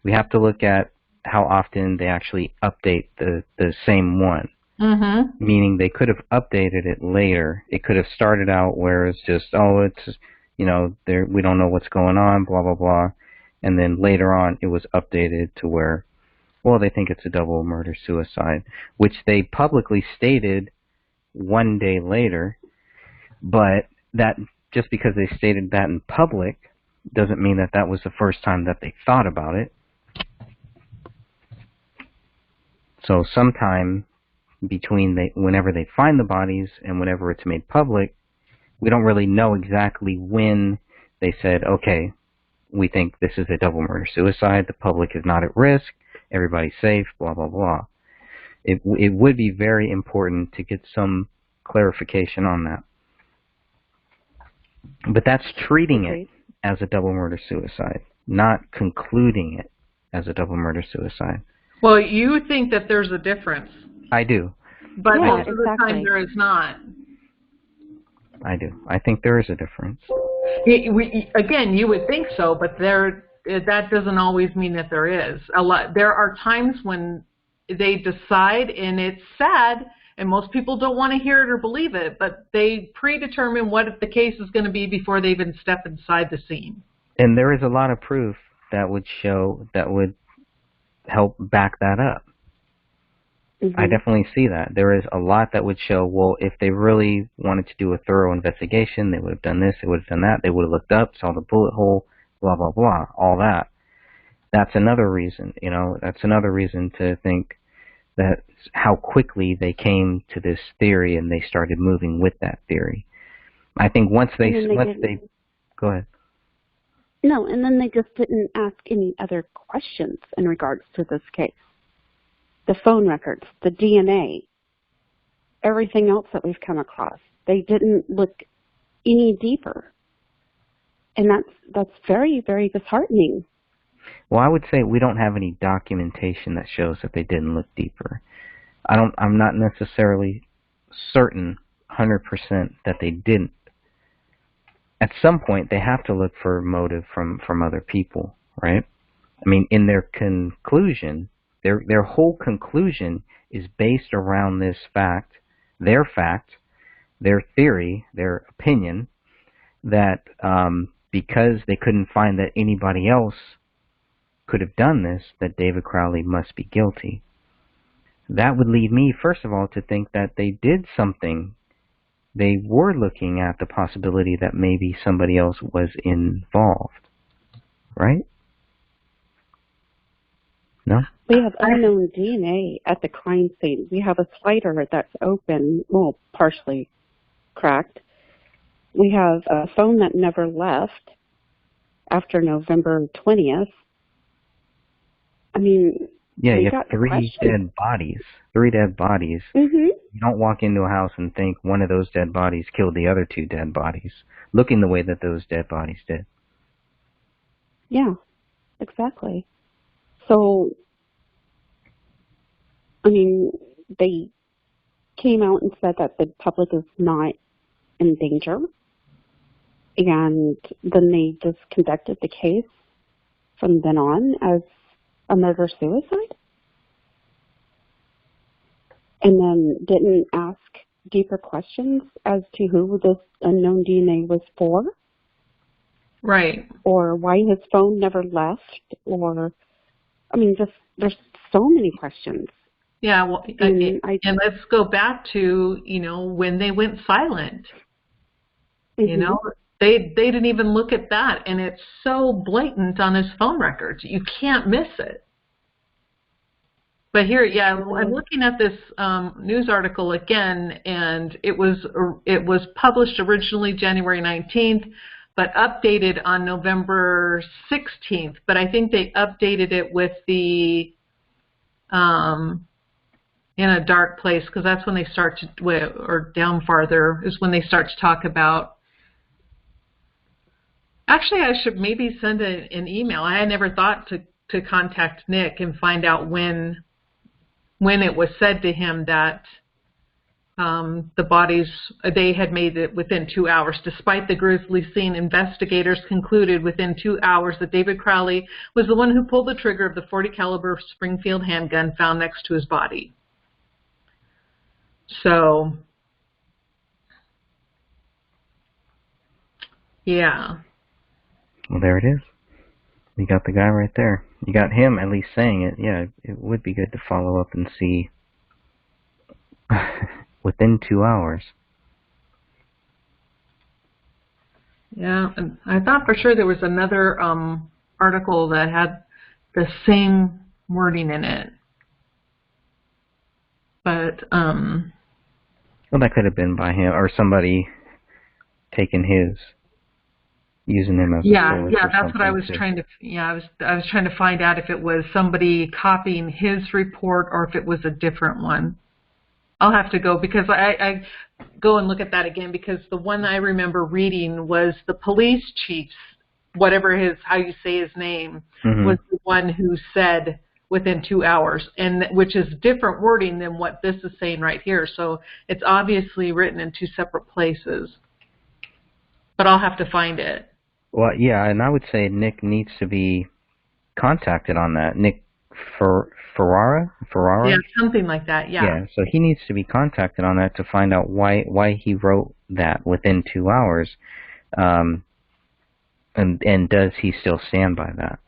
we have to look at how often they actually update the same one. Meaning they could have updated it later. It could have started out where it's just, it's, you know, we don't know what's going on, blah, blah, blah. And then later on it was updated to where, well, they think it's a double murder-suicide, which they publicly stated 1 day later. But that, just because they stated that in public doesn't mean that that was the first time that they thought about it. So sometime between whenever they find the bodies and whenever it's made public, we don't really know exactly when they said, okay, we think this is a double murder-suicide, the public is not at risk, everybody's safe, blah, blah, blah. It would be very important to get some clarification on that. But that's treating it as a double murder-suicide, not concluding it as a double murder-suicide. Well, you think that there's a difference. I do. But most of the time there is not. I do. I think there is a difference. Again, you would think so, but that doesn't always mean that there is. There are times when they decide, and it's sad, and most people don't want to hear it or believe it, but they predetermine what the case is going to be before they even step inside the scene. And there is a lot of proof that would help back that up. Mm-hmm. I definitely see that. There is a lot that would show, well, if they really wanted to do a thorough investigation, they would have done this, they would have done that, they would have looked up, saw the bullet hole, blah, blah, blah, all that. That's another reason, that's another reason to think that how quickly they came to this theory and they started moving with that theory. I think once they go ahead. No, and then they just didn't ask any other questions in regards to this case. The phone records, the DNA, everything else that we've come across. They didn't look any deeper. And that's very, very disheartening. Well, I would say we don't have any documentation that shows that they didn't look deeper. I'm not necessarily certain 100% that they didn't. At some point, they have to look for motive from other people, right? I mean, in their conclusion, their whole conclusion is based around this fact, their theory, their opinion, that because they couldn't find that anybody else could have done this, that David Crowley must be guilty. That would lead me, first of all, to think that they did something. They were looking at the possibility that maybe somebody else was involved, right? No? We have unknown DNA at the crime scene. We have a slider that's open, well, partially cracked. We have a phone that never left after November 20th. I mean, yeah, you have three dead bodies. Mm-hmm. You don't walk into a house and think one of those dead bodies killed the other two dead bodies, looking the way that those dead bodies did. Yeah, exactly. So, I mean, they came out and said that the public is not in danger, and then they just conducted the case from then on as a murder-suicide, and then didn't ask deeper questions as to who this unknown DNA was for. Right. Or why his phone never left, or, I mean, just, there's so many questions. Yeah, well, and let's go back to, when they went silent. Mm-hmm. They didn't even look at that, and it's so blatant on his phone records. You can't miss it. But here, yeah, I'm looking at this news article again, and it was published originally January 19th, but updated on November 16th. But I think they updated it with the in a dark place, because that's when they start to, or down farther, is when they start to talk about. Actually, I should maybe send an email. I had never thought to contact Nick and find out when it was said to him that the bodies, they had made it within 2 hours. Despite the grisly scene, investigators concluded within 2 hours that David Crowley was the one who pulled the trigger of the .40 caliber Springfield handgun found next to his body. So, yeah. Well, there it is. You got the guy right there. You got him at least saying it. Yeah, it would be good to follow up and see within 2 hours. Yeah, and I thought for sure there was another article that had the same wording in it. But, well, that could have been by him or somebody taking his, using him as a source. Yeah, that's what I was trying to. Yeah, I was trying to find out if it was somebody copying his report or if it was a different one. I'll have to go, because I go and look at that again, because the one I remember reading was the police chief's, whatever how you say his name, was the one who said within 2 hours, and which is different wording than what this is saying right here. So it's obviously written in two separate places. But I'll have to find it. Well, yeah, and I would say Nick needs to be contacted on that. Nick Ferrara? Yeah, something like that. Yeah. Yeah, so he needs to be contacted on that to find out why he wrote that within 2 hours, and does he still stand by that?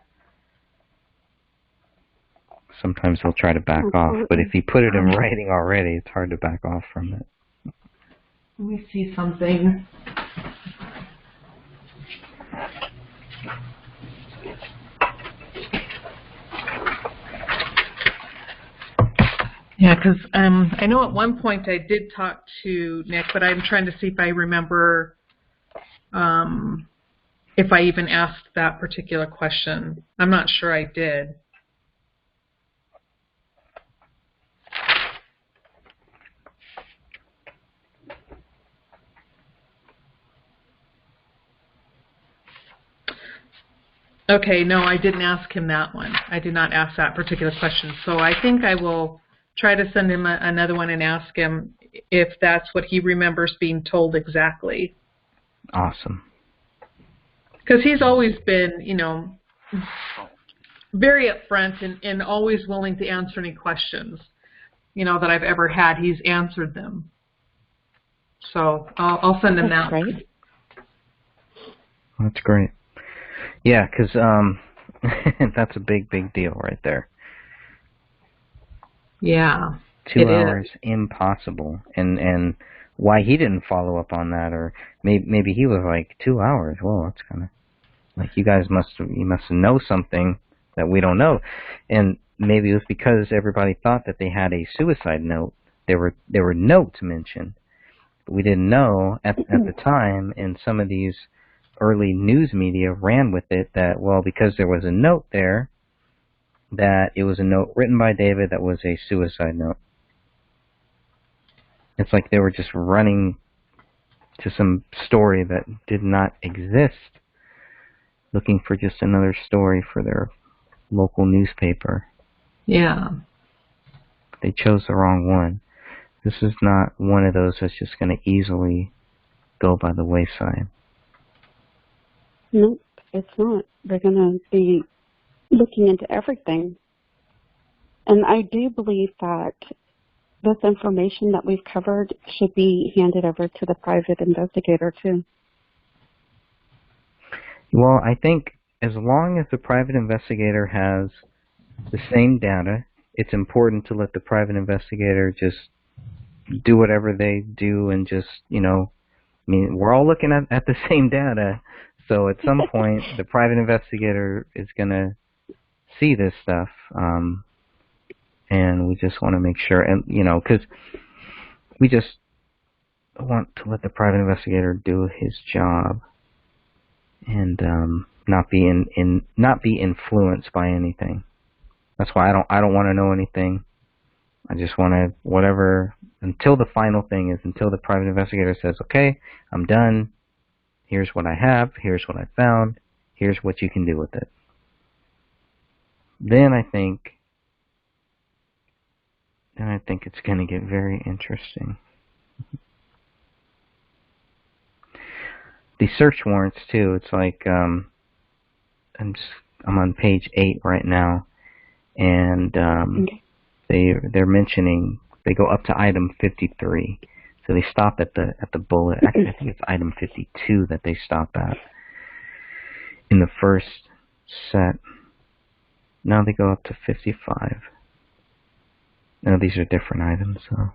Sometimes he'll try to back off, but if he put it in writing already, it's hard to back off from it. Let me see something. Yeah, because I know at one point I did talk to Nick, but I'm trying to see if I remember if I even asked that particular question. I'm not sure I did. Okay, no, I didn't ask him that one. I did not ask that particular question. So I think I will try to send him another one and ask him if that's what he remembers being told exactly. Awesome. Because he's always been, you know, very upfront and always willing to answer any questions, you know, that I've ever had. He's answered them. So I'll send him that. Great. That's great. Yeah, because that's a big deal right there. Yeah. 2 hours, impossible. And why he didn't follow up on that, or maybe he was like 2 hours. Well, that's kind of like you must know something that we don't know, and maybe it was because everybody thought that they had a suicide note. There were notes mentioned, but we didn't know at the time. And some of these early news media ran with it that, well, because there was a note there, that it was a note written by David that was a suicide note. It's like they were just running to some story that did not exist, looking for just another story for their local newspaper. Yeah. They chose the wrong one. This is not one of those that's just going to easily go by the wayside. Nope, it's not. They're going to be looking into everything. And I do believe that this information that we've covered should be handed over to the private investigator, too. Well, I think as long as the private investigator has the same data, it's important to let the private investigator just do whatever they do and just, you know, I mean, we're all looking at the same data, so at some point the private investigator is going to see this stuff, and we just want to make sure, and, you know, because we just want to let the private investigator do his job and not be influenced by anything. That's why I don't want to know anything. I just want to, whatever, until the final thing is, until the private investigator says, okay, I'm done, here's what I have, here's what I found, here's what you can do with it. Then I think it's going to get very interesting. The search warrants too, it's like, I'm on page 8 right now, and they're mentioning, they go up to item 53. So they stop at the bullet. Actually, I think it's item 52 that they stop at in the first set. Now they go up to 55. Now these are different items. So,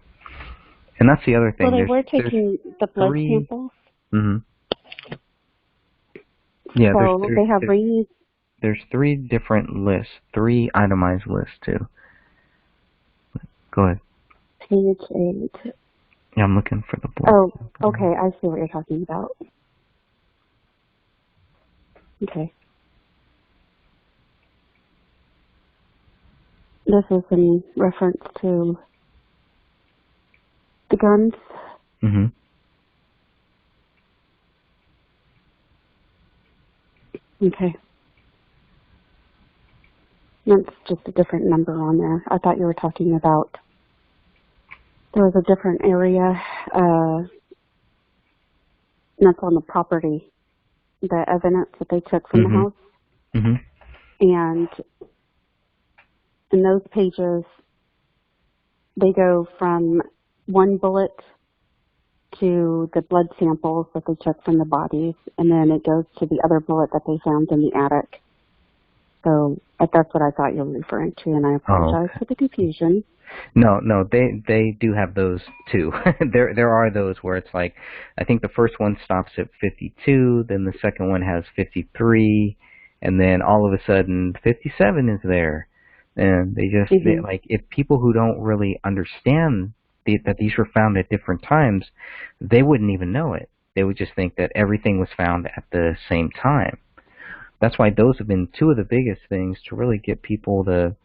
and that's the other thing. Well, they were taking the blood samples. Mm-hmm. Yeah, so they have reads. There's 3 different lists, 3 itemized lists too. Go ahead. Page 8. Yeah, I'm looking for the blood. Oh, okay, I see what you're talking about. Okay. This is in reference to the guns. Mm-hmm. Okay. That's just a different number on there. I thought you were talking about, there was a different area, that's on the property, the evidence that they took from the house. Mm-hmm. And those pages, they go from one bullet to the blood samples that they took from the bodies, and then it goes to the other bullet that they found in the attic. So that's what I thought you were referring to, and I apologize for the confusion. No, they do have those too. there are those where it's like, I think the first one stops at 52, then the second one has 53, and then all of a sudden 57 is there. And they just, like, if people who don't really understand that these were found at different times, they wouldn't even know it. They would just think that everything was found at the same time. That's why those have been two of the biggest things to really get people to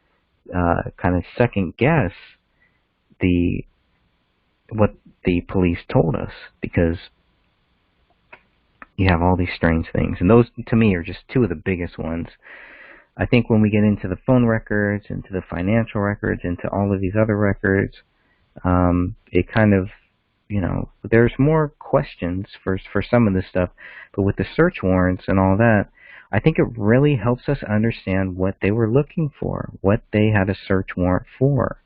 kind of second guess what the police told us, because you have all these strange things. And those, to me, are just two of the biggest ones. I think when we get into the phone records, into the financial records, into all of these other records, it kind of, there's more questions for some of this stuff. But with the search warrants and all that, I think it really helps us understand what they were looking for, what they had a search warrant for.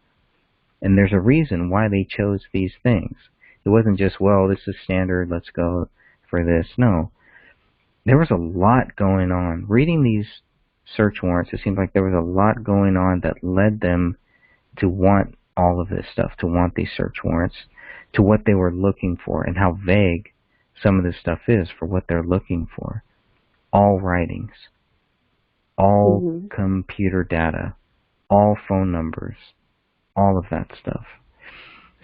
And there's a reason why they chose these things. It wasn't just, well, this is standard, let's go for this. No. There was a lot going on. Reading these search warrants, it seemed like there was a lot going on that led them to want all of this stuff, to want these search warrants, to what they were looking for, and how vague some of this stuff is for what they're looking for. All writings, all computer data, all phone numbers, all of that stuff.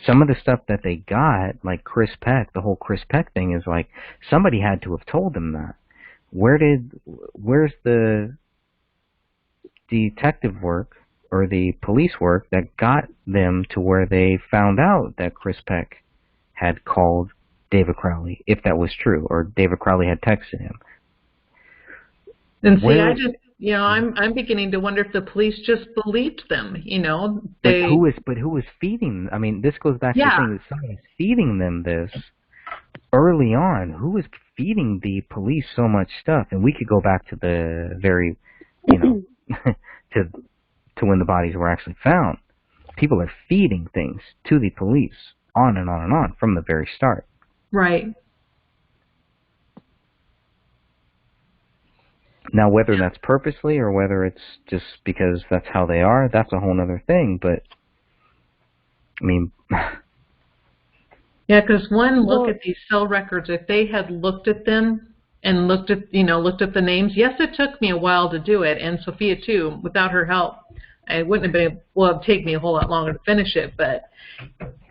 Some of the stuff that they got, like Chris Peck, the whole Chris Peck thing, is like, somebody had to have told them that. Where's the detective work or the police work that got them to where they found out that Chris Peck had called David Crowley, if that was true, or David Crowley had texted him? And see, I just, I'm beginning to wonder if the police just believed them. But who was feeding? I mean, this goes back to the thing that someone was feeding them this early on. Who was feeding the police so much stuff? And we could go back to the very, to when the bodies were actually found. People are feeding things to the police on and on and on from the very start. Right. Now, whether that's purposely or whether it's just because that's how they are, that's a whole other thing. But, I mean... Yeah, because one look at these cell records, if they had looked at them and looked at the names, yes, it took me a while to do it, and Sophia too. Without her help, I wouldn't have been, it'd take me a whole lot longer to finish it. But,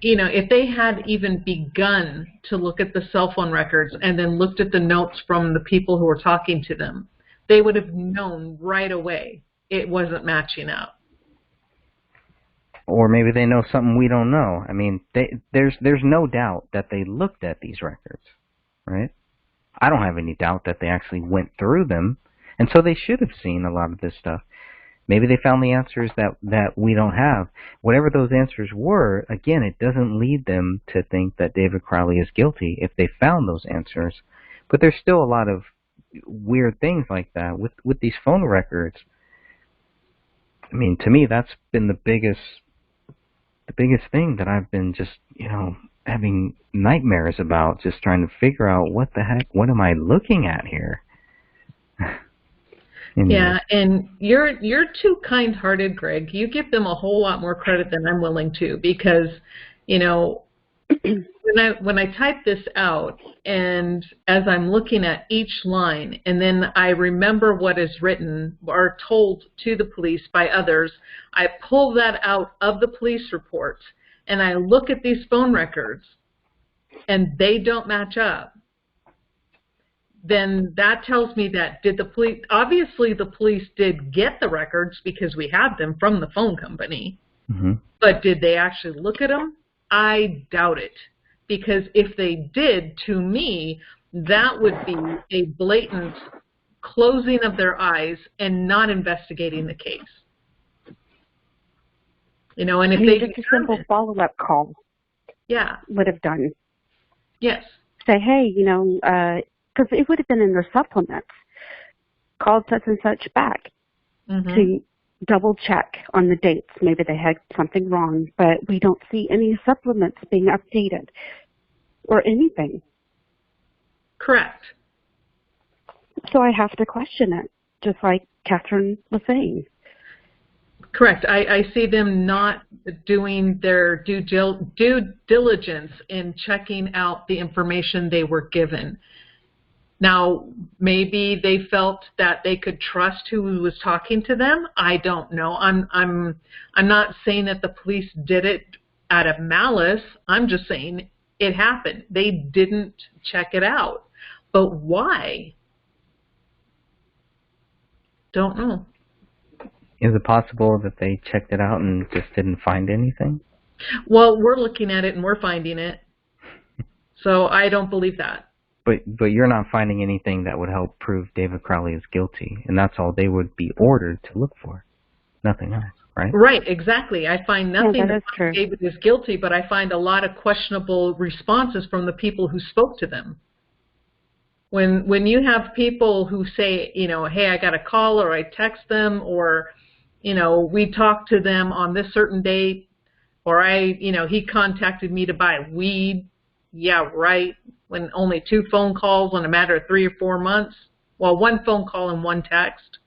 if they had even begun to look at the cell phone records and then looked at the notes from the people who were talking to them, they would have known right away it wasn't matching up. Or maybe they know something we don't know. I mean, there's no doubt that they looked at these records, right? I don't have any doubt that they actually went through them, and so they should have seen a lot of this stuff. Maybe they found the answers that we don't have. Whatever those answers were, again, it doesn't lead them to think that David Crowley is guilty if they found those answers. But there's still a lot of weird things like that with these phone records. I mean, to me, that's been the biggest thing that I've been just, having nightmares about, just trying to figure out what am I looking at here? Yeah, and you're too kind-hearted, Greg. You give them a whole lot more credit than I'm willing to, because, when I type this out, and as I'm looking at each line, and then I remember what is written or told to the police by others, I pull that out of the police reports, and I look at these phone records, and they don't match up. Then that tells me that obviously the police did get the records because we had them from the phone company, but did they actually look at them? I doubt it. Because if they did, to me, that would be a blatant closing of their eyes and not investigating the case. And if they just a simple follow-up call, would have done. Yes. Say, hey, because it would have been in their supplements. Called such and such back to double check on the dates. Maybe they had something wrong, but we don't see any supplements being updated or anything. Correct. So I have to question it, just like Catherine was saying. Correct. I see them not doing their due diligence in checking out the information they were given. Now, maybe they felt that they could trust who was talking to them. I don't know. I'm not saying that the police did it out of malice. I'm just saying it happened. They didn't check it out. But why? Don't know. Is it possible that they checked it out and just didn't find anything? Well, we're looking at it and we're finding it. So I don't believe that. But you're not finding anything that would help prove David Crowley is guilty, and that's all they would be ordered to look for. Nothing else, right? Right, exactly. I find nothing that David is guilty, but I find a lot of questionable responses from the people who spoke to them. When you have people who say, you know, hey, I got a call, or I text them, or, you know, we talked to them on this certain date, or he contacted me to buy weed. Yeah, right. When only 2 phone calls in a matter of 3 or 4 months. Well, 1 phone call and 1 text.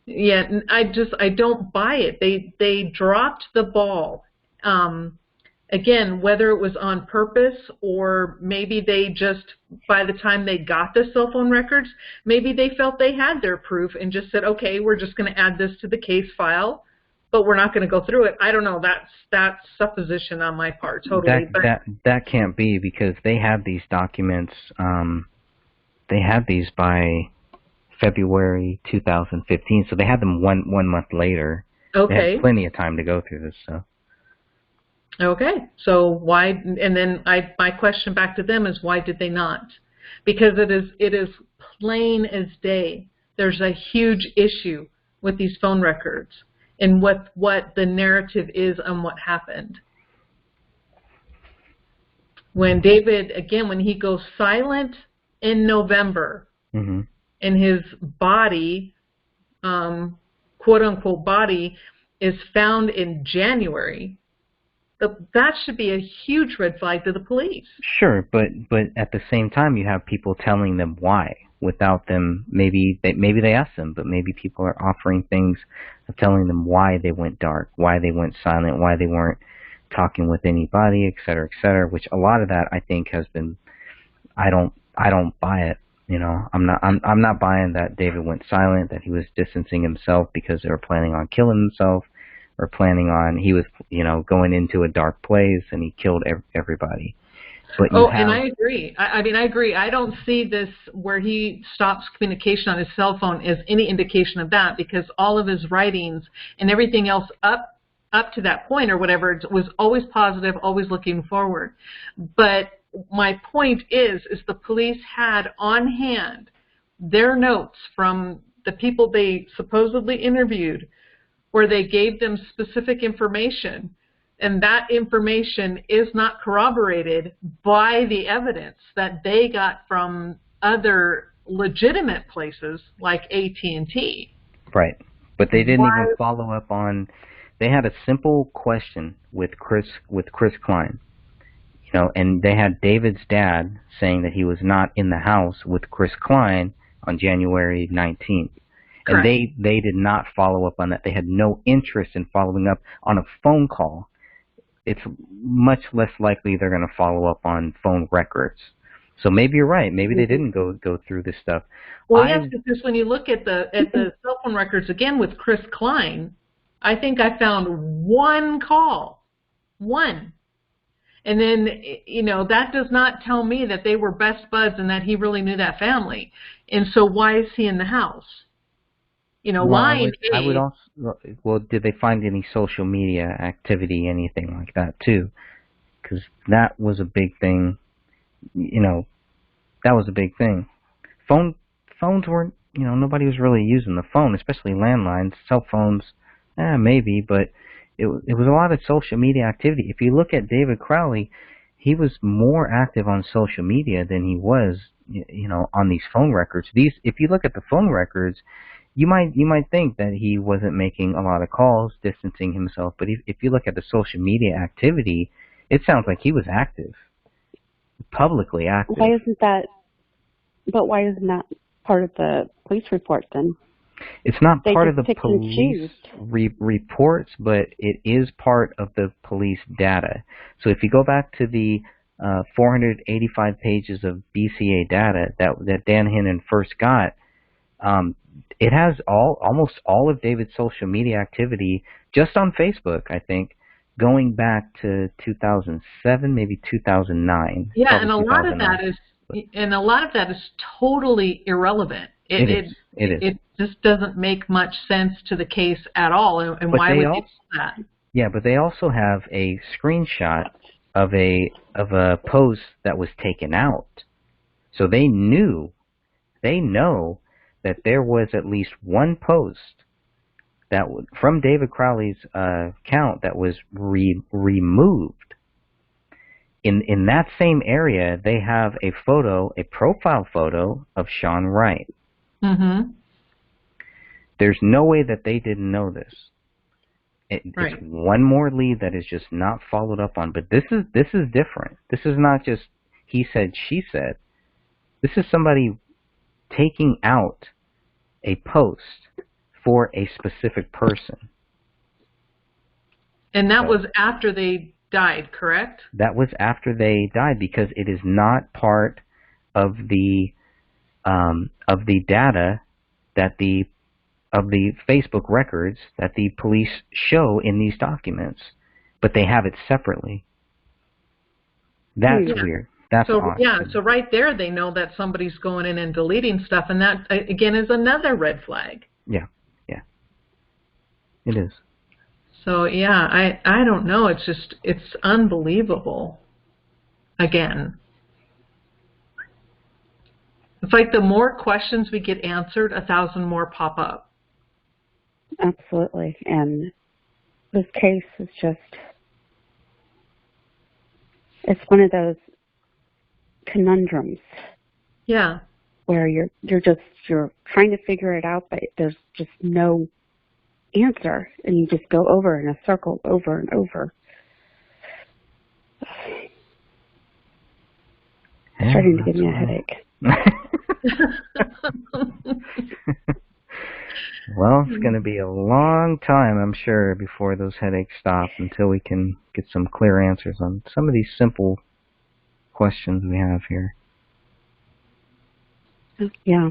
Yeah, I don't buy it. They dropped the ball. Again, whether it was on purpose or maybe they just, by the time they got the cell phone records, maybe they felt they had their proof and just said, okay, we're just going to add this to the case file, but we're not going to go through it. I don't know. That's supposition on my part, totally. That can't be, because they have these documents. They had these by February 2015, so they had them one month later. Okay. They had plenty of time to go through this stuff. Okay, so why? And then my question back to them is, why did they not? Because it is plain as day. There's a huge issue with these phone records and what the narrative is on what happened. When David, again, when he goes silent in November, mm-hmm. and his body, quote unquote body, is found in January, that should be a huge red flag to the police. Sure, but at the same time, you have people telling them why without them. Maybe they asked them, but maybe people are offering things of telling them why they went dark, why they went silent, why they weren't talking with anybody, et cetera, which a lot of that I think has been. I don't buy it. You know, I'm not buying that David went silent, that he was distancing himself because they were planning on killing himself, or planning on, he was, you know, going into a dark place and he killed everybody. But and I agree. I mean, I agree. I don't see this where he stops communication on his cell phone as any indication of that, because all of his writings and everything else up to that point or whatever was always positive, always looking forward. But my point is the police had on hand their notes from the people they supposedly interviewed, where they gave them specific information, and that information is not corroborated by the evidence that they got from other legitimate places like AT&T. Right, but they didn't even follow up on. They had a simple question with Chris Klein, you know, and they had David's dad saying that he was not in the house with Chris Klein on January 19th. Correct. And they did not follow up on that. They had no interest in following up on a phone call. It's much less likely they're going to follow up on phone records. So maybe you're right. Maybe they didn't go through this stuff. Well, yes, because when you look at the cell phone records again with Chris Klein, I think I found 1 call, 1. And then, you know, that does not tell me that they were best buds and that he really knew that family. And so why is he in the house? You know, lying. I would also. Well, did they find any social media activity, anything like that too? Because that was a big thing. You know, that was a big thing. Phones weren't. You know, nobody was really using the phone, especially landlines. Cell phones, maybe, but it was a lot of social media activity. If you look at David Crowley, he was more active on social media than he was, you know, on these phone records. If you look at the phone records, you might think that he wasn't making a lot of calls, distancing himself, but if you look at the social media activity, it sounds like he was active, publicly active. Why isn't that part of the police report then? It's not They part of just the pick and police choose. reports, but it is part of the police data. So if you go back to the 485 pages of BCA data that Dan Hinnon first got, it has almost all of David's social media activity just on Facebook, I think, going back to 2007, maybe 2009. Yeah, and a lot of that is totally irrelevant. It is. It just doesn't make much sense to the case at all. And why would they do that? Yeah, but they also have a screenshot of a post that was taken out. So they know that there was at least one post from David Crowley's account that was removed. In that same area, they have a profile photo of Sean Wright. Mm-hmm. There's no way that they didn't know this. Right. It's one more lead that is just not followed up on. But this is different. This is not just he said, she said. This is somebody taking out a post for a specific person. And that was after they died, correct? That was after they died, because it is not part of the data of the Facebook records that the police show in these documents, but they have it separately. That's weird. That's odd. Yeah, so right there they know that somebody's going in and deleting stuff, and that, again, is another red flag. Yeah. It is. So, yeah, I don't know. It's unbelievable. Again. It's like the more questions we get answered, 1,000 more pop up. Absolutely. And this case is it's one of those conundrums. Yeah. Where you're trying to figure it out, but there's just no answer, and you just go over in a circle over and over. It's starting to give me a headache. Well, it's going to be a long time, I'm sure, before those headaches stop, until we can get some clear answers on some of these simple questions we have here. Yeah.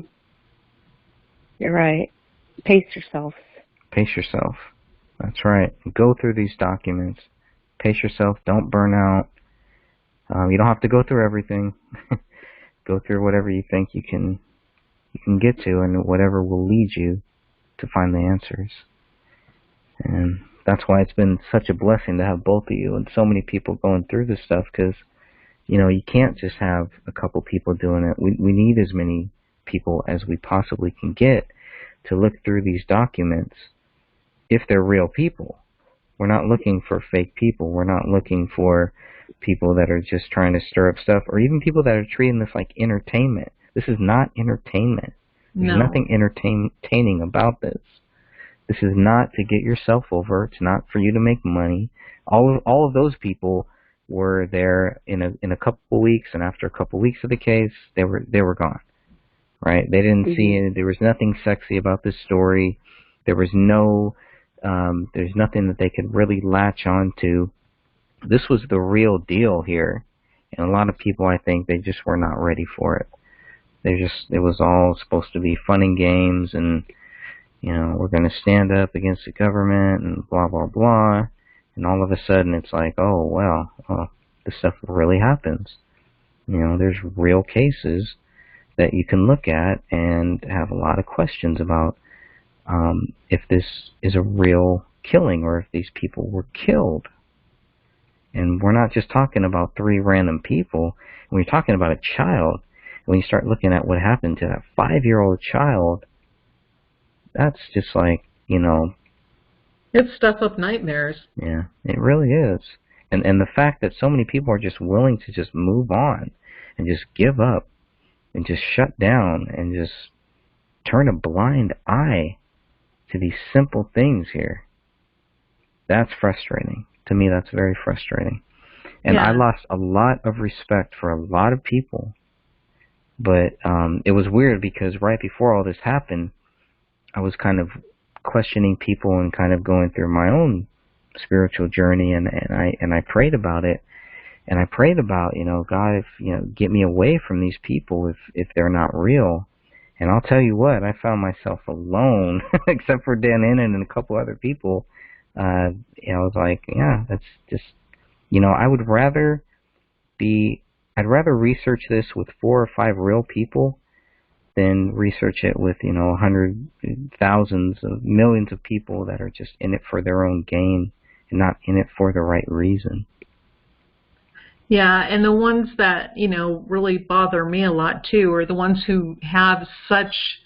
You're right. Pace yourself. Pace yourself. That's right. Go through these documents. Pace yourself. Don't burn out. You don't have to go through everything. Go through whatever you think you can get to, and whatever will lead you to find the answers. And that's why it's been such a blessing to have both of you and so many people going through this stuff, because you can't just have a couple people doing it. We need as many people as we possibly can get to look through these documents if they're real people. We're not looking for fake people. We're not looking for people that are just trying to stir up stuff, or even people that are treating this like entertainment. This is not entertainment. There's nothing entertaining about this. This is not to get yourself over. It's not for you to make money. All of those people were there in a couple of weeks, and after a couple of weeks of the case, they were gone. Right? They didn't see it. There was nothing sexy about this story. There was there's nothing that they could really latch on to. This was the real deal here, and a lot of people, I think, they just were not ready for it. It was all supposed to be fun and games, and we're going to stand up against the government and blah blah blah, and all of a sudden it's like, oh well, this stuff really happens. There's real cases that you can look at and have a lot of questions about if this is a real killing, or if these people were killed. And we're not just talking about 3 random people. When you're talking about a child, when you start looking at what happened to that 5-year-old child, that's just like, It's stuff of nightmares. Yeah, it really is. And the fact that so many people are just willing to just move on and just give up and just shut down and just turn a blind eye to these simple things here. That's frustrating. To me, that's very frustrating. And I lost a lot of respect for a lot of people. But it was weird because right before all this happened, I was kind of questioning people and kind of going through my own spiritual journey, and I prayed about it. And I prayed about, God, if, get me away from these people if they're not real. And I'll tell you what, I found myself alone, except for Dan Innan and a couple other people. I was like, yeah, that's just, I'd rather research this with 4 or 5 real people than research it with, hundreds, thousands of millions of people that are just in it for their own gain and not in it for the right reason. Yeah, and the ones that, really bother me a lot too are the ones who have such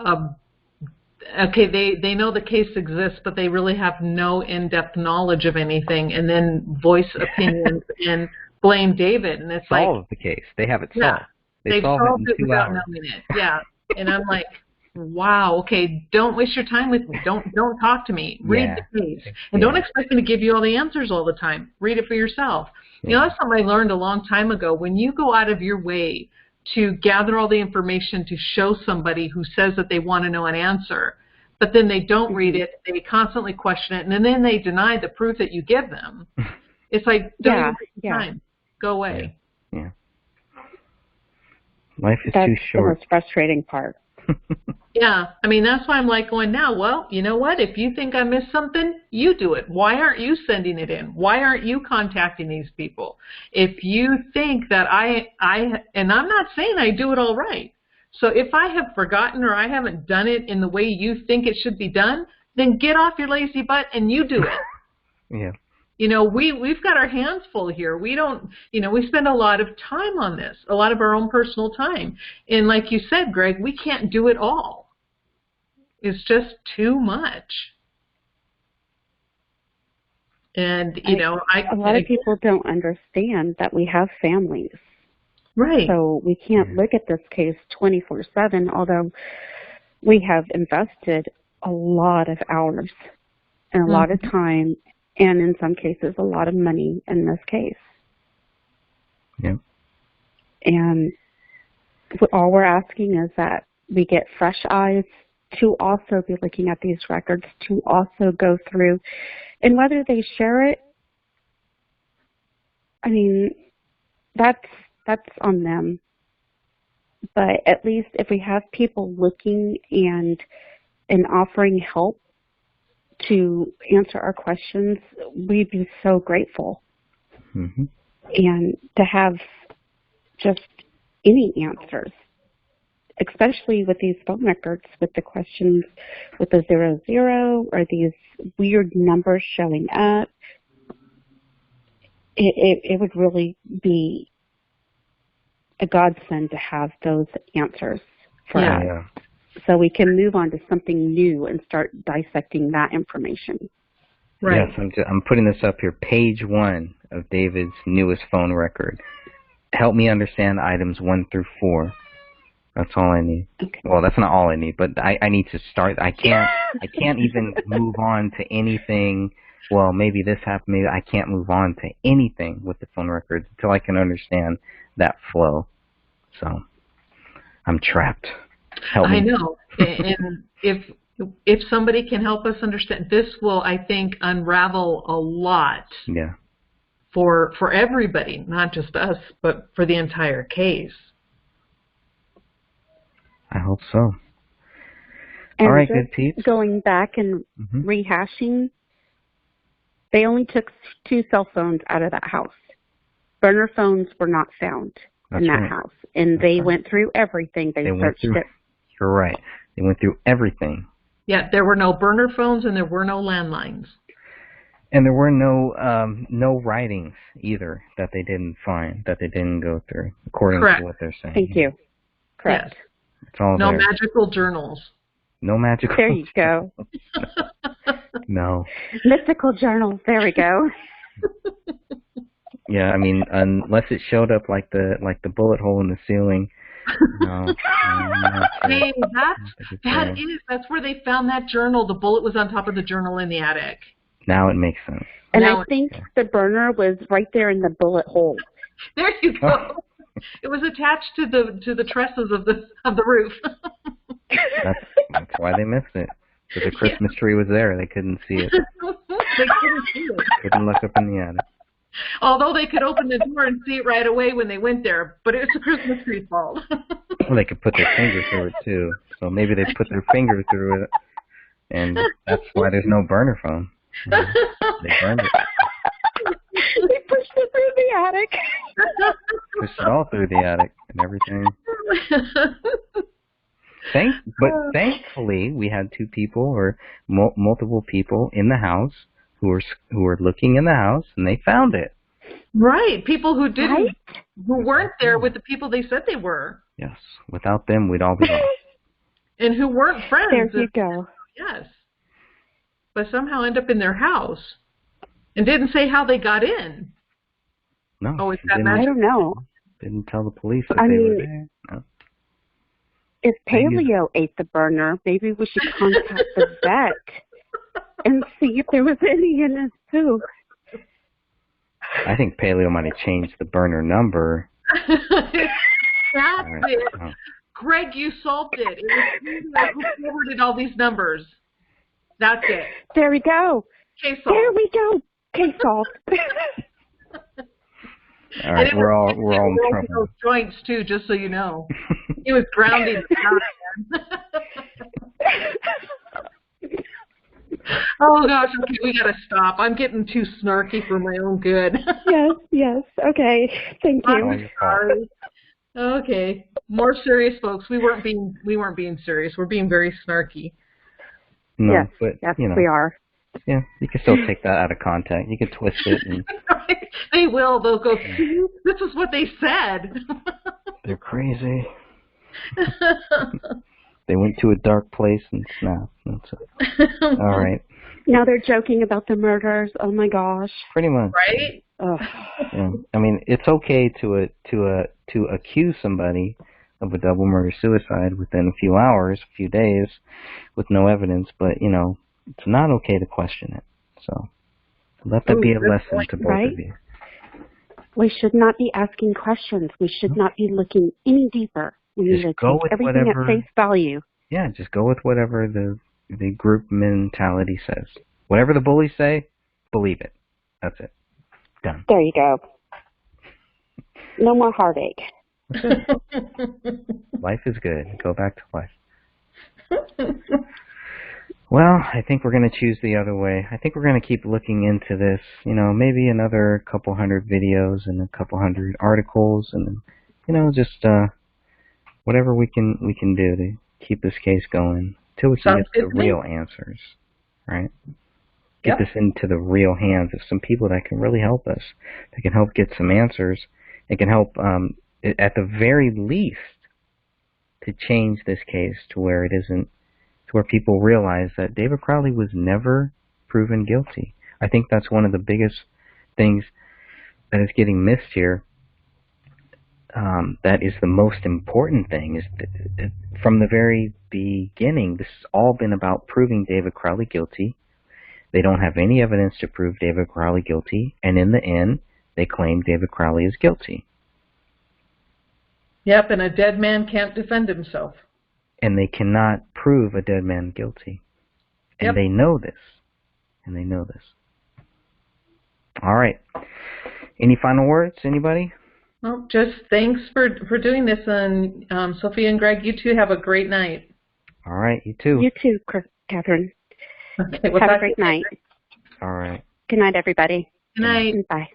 they know the case exists, but they really have no in-depth knowledge of anything, and then voice opinions and blame David, and it's solve the case. They have it solved. Yeah, they've solved it without knowing it. Yeah, and I'm like, wow, okay, don't waste your time with me. Don't talk to me. Read the case, and don't expect me to give you all the answers all the time. Read it for yourself. That's something I learned a long time ago. When you go out of your way to gather all the information to show somebody who says that they want to know an answer, but then they don't read it, they constantly question it, and then they deny the proof that you give them. It's like, don't even waste your time. Go away. Yeah. Life is That's too short. The most frustrating part. Yeah, that's why I'm like going now, well, you know what? If you think I missed something, you do it. Why aren't you sending it in? Why aren't you contacting these people? If you think that and I'm not saying I do it all right. So if I have forgotten or I haven't done it in the way you think it should be done, then get off your lazy butt and you do it. Yeah. We've got our hands full here. We don't, we spend a lot of time on this, a lot of our own personal time. And like you said, Greg, we can't do it all. It's just too much. And, a lot of people don't understand that we have families. Right. So we can't look at this case 24/7, although we have invested a lot of hours and a lot of time, and in some cases a lot of money in this case. Yeah. And all we're asking is that we get fresh eyes to also be looking at these records, to also go through, and whether they share it, that's on them. But at least if we have people looking and offering help to answer our questions, we'd be so grateful. Mm-hmm. And to have just any answers, especially with these phone records, with the questions with the 00 or these weird numbers showing up, it would really be a godsend to have those answers for us. Yeah. So we can move on to something new and start dissecting that information. Right. Yes, I'm putting this up here. Page 1 of David's newest phone record. Help me understand items 1 through 4. That's all I need. Okay. Well, that's not all I need, but I need to start. I can't even move on to anything. Well, maybe this happened. Maybe I can't move on to anything with the phone records until I can understand that flow. So I'm trapped. Help me. I know. And if somebody can help us understand, this will, I think, unravel a lot. Yeah. For everybody, not just us, but for the entire case. I hope so. And all right, good peeps. Going back and rehashing, they only took 2 cell phones out of that house. Burner phones were not found in that house. And they went through everything. They searched it. You're right. They went through everything. Yeah, there were no burner phones and there were no landlines. And there were no writings either that they didn't find, that they didn't go through, according to what they're saying. Thank you. Correct. Yes. It's all no there. Magical journals. No magical. There you go. No. Mystical journals. There we go. Yeah, unless it showed up like the bullet hole in the ceiling No, I'm not sure. Hey, I don't think it's there. that's where they found that journal. The bullet was on top of the journal in the attic. Now it makes sense. And Now I think the burner was right there in the bullet hole. there you go. It was attached to the trusses of the roof. That's why they missed it. Because the Christmas tree was there, they couldn't see it. They couldn't see it. Couldn't look up in the attic. Although they could open the door and see it right away when they went there, but it was the Christmas tree's fault. Well, they could put their finger through it too. So maybe they put their finger through it, and that's why there's no burner phone. They burned it. They pushed it through the attic. Pushed it all through the attic and everything. But thankfully, we had two people or multiple people in the house who were looking in the house, and they found it. Right, people who didn't, who weren't there with the people they said they were. Yes, without them, we'd all be lost. And who weren't friends. There you go. Yes, but somehow end up in their house, and didn't say how they got in. No, Oh, it's that I magic. don't know. Didn't tell the police that they were there. No. If Paleo ate the burner, maybe we should contact the vet and see if there was any in his soup. I think Paleo might have changed the burner number. That's it. Oh. Greg, you solved it. It was you who forwarded all these numbers. That's it. There we go. Case solved. There we go. Case solved. All right, we're all in trouble. Those joints too, just so you know. He was grounding the Oh gosh, okay, we gotta stop. I'm getting too snarky for my own good. Yes. Okay. Thank you. I'm sorry. Okay. More serious folks. We weren't being serious. We're being very snarky. No, Yes, but yes, you know, we are. Yeah, you can still take that out of context. You can twist it, and They will. They'll go, see, this is what they said. they're crazy. They went to a dark place and snapped. That's it. All right. Now they're joking about the murders. Oh my gosh. Pretty much. Right? Ugh. Yeah. I mean, it's okay to accuse somebody of a double murder suicide within a few hours, a few days, with no evidence, but you know, it's not okay to question it. So let that be a lesson to both of you. We should not be asking questions. We should not be looking any deeper. We need to go take with everything whatever, at face value. Yeah, just go with whatever the group mentality says. Whatever the bullies say, believe it. That's it. Done. There you go. No more heartache. Life is good. Go back to life. Well, I think we're going to choose the other way. I think we're going to keep looking into this, you know, maybe another couple hundred videos and a couple hundred articles and, you know, just whatever we can do to keep this case going until we can get to the real answers, right? Get this into the real hands of some people that can really help us, that can help get some answers, that can help, at the very least, to change this case to where it isn't, to where people realize that David Crowley was never proven guilty. I think that's one of the biggest things that is getting missed here. That is the most important thing. Is that from the very beginning, this has all been about proving David Crowley guilty. They don't have any evidence to prove David Crowley guilty, and in the end, they claim David Crowley is guilty. Yep, and a dead man can't defend himself. And they cannot prove a dead man guilty. And they know this. And they know this. All right. Any final words? Anybody? Well, just thanks for doing this. And Sophia and Greg, you two have a great night. All right. You too. You too, Catherine. Okay, well, have a great night. All right. Good night, everybody. Good night. Bye.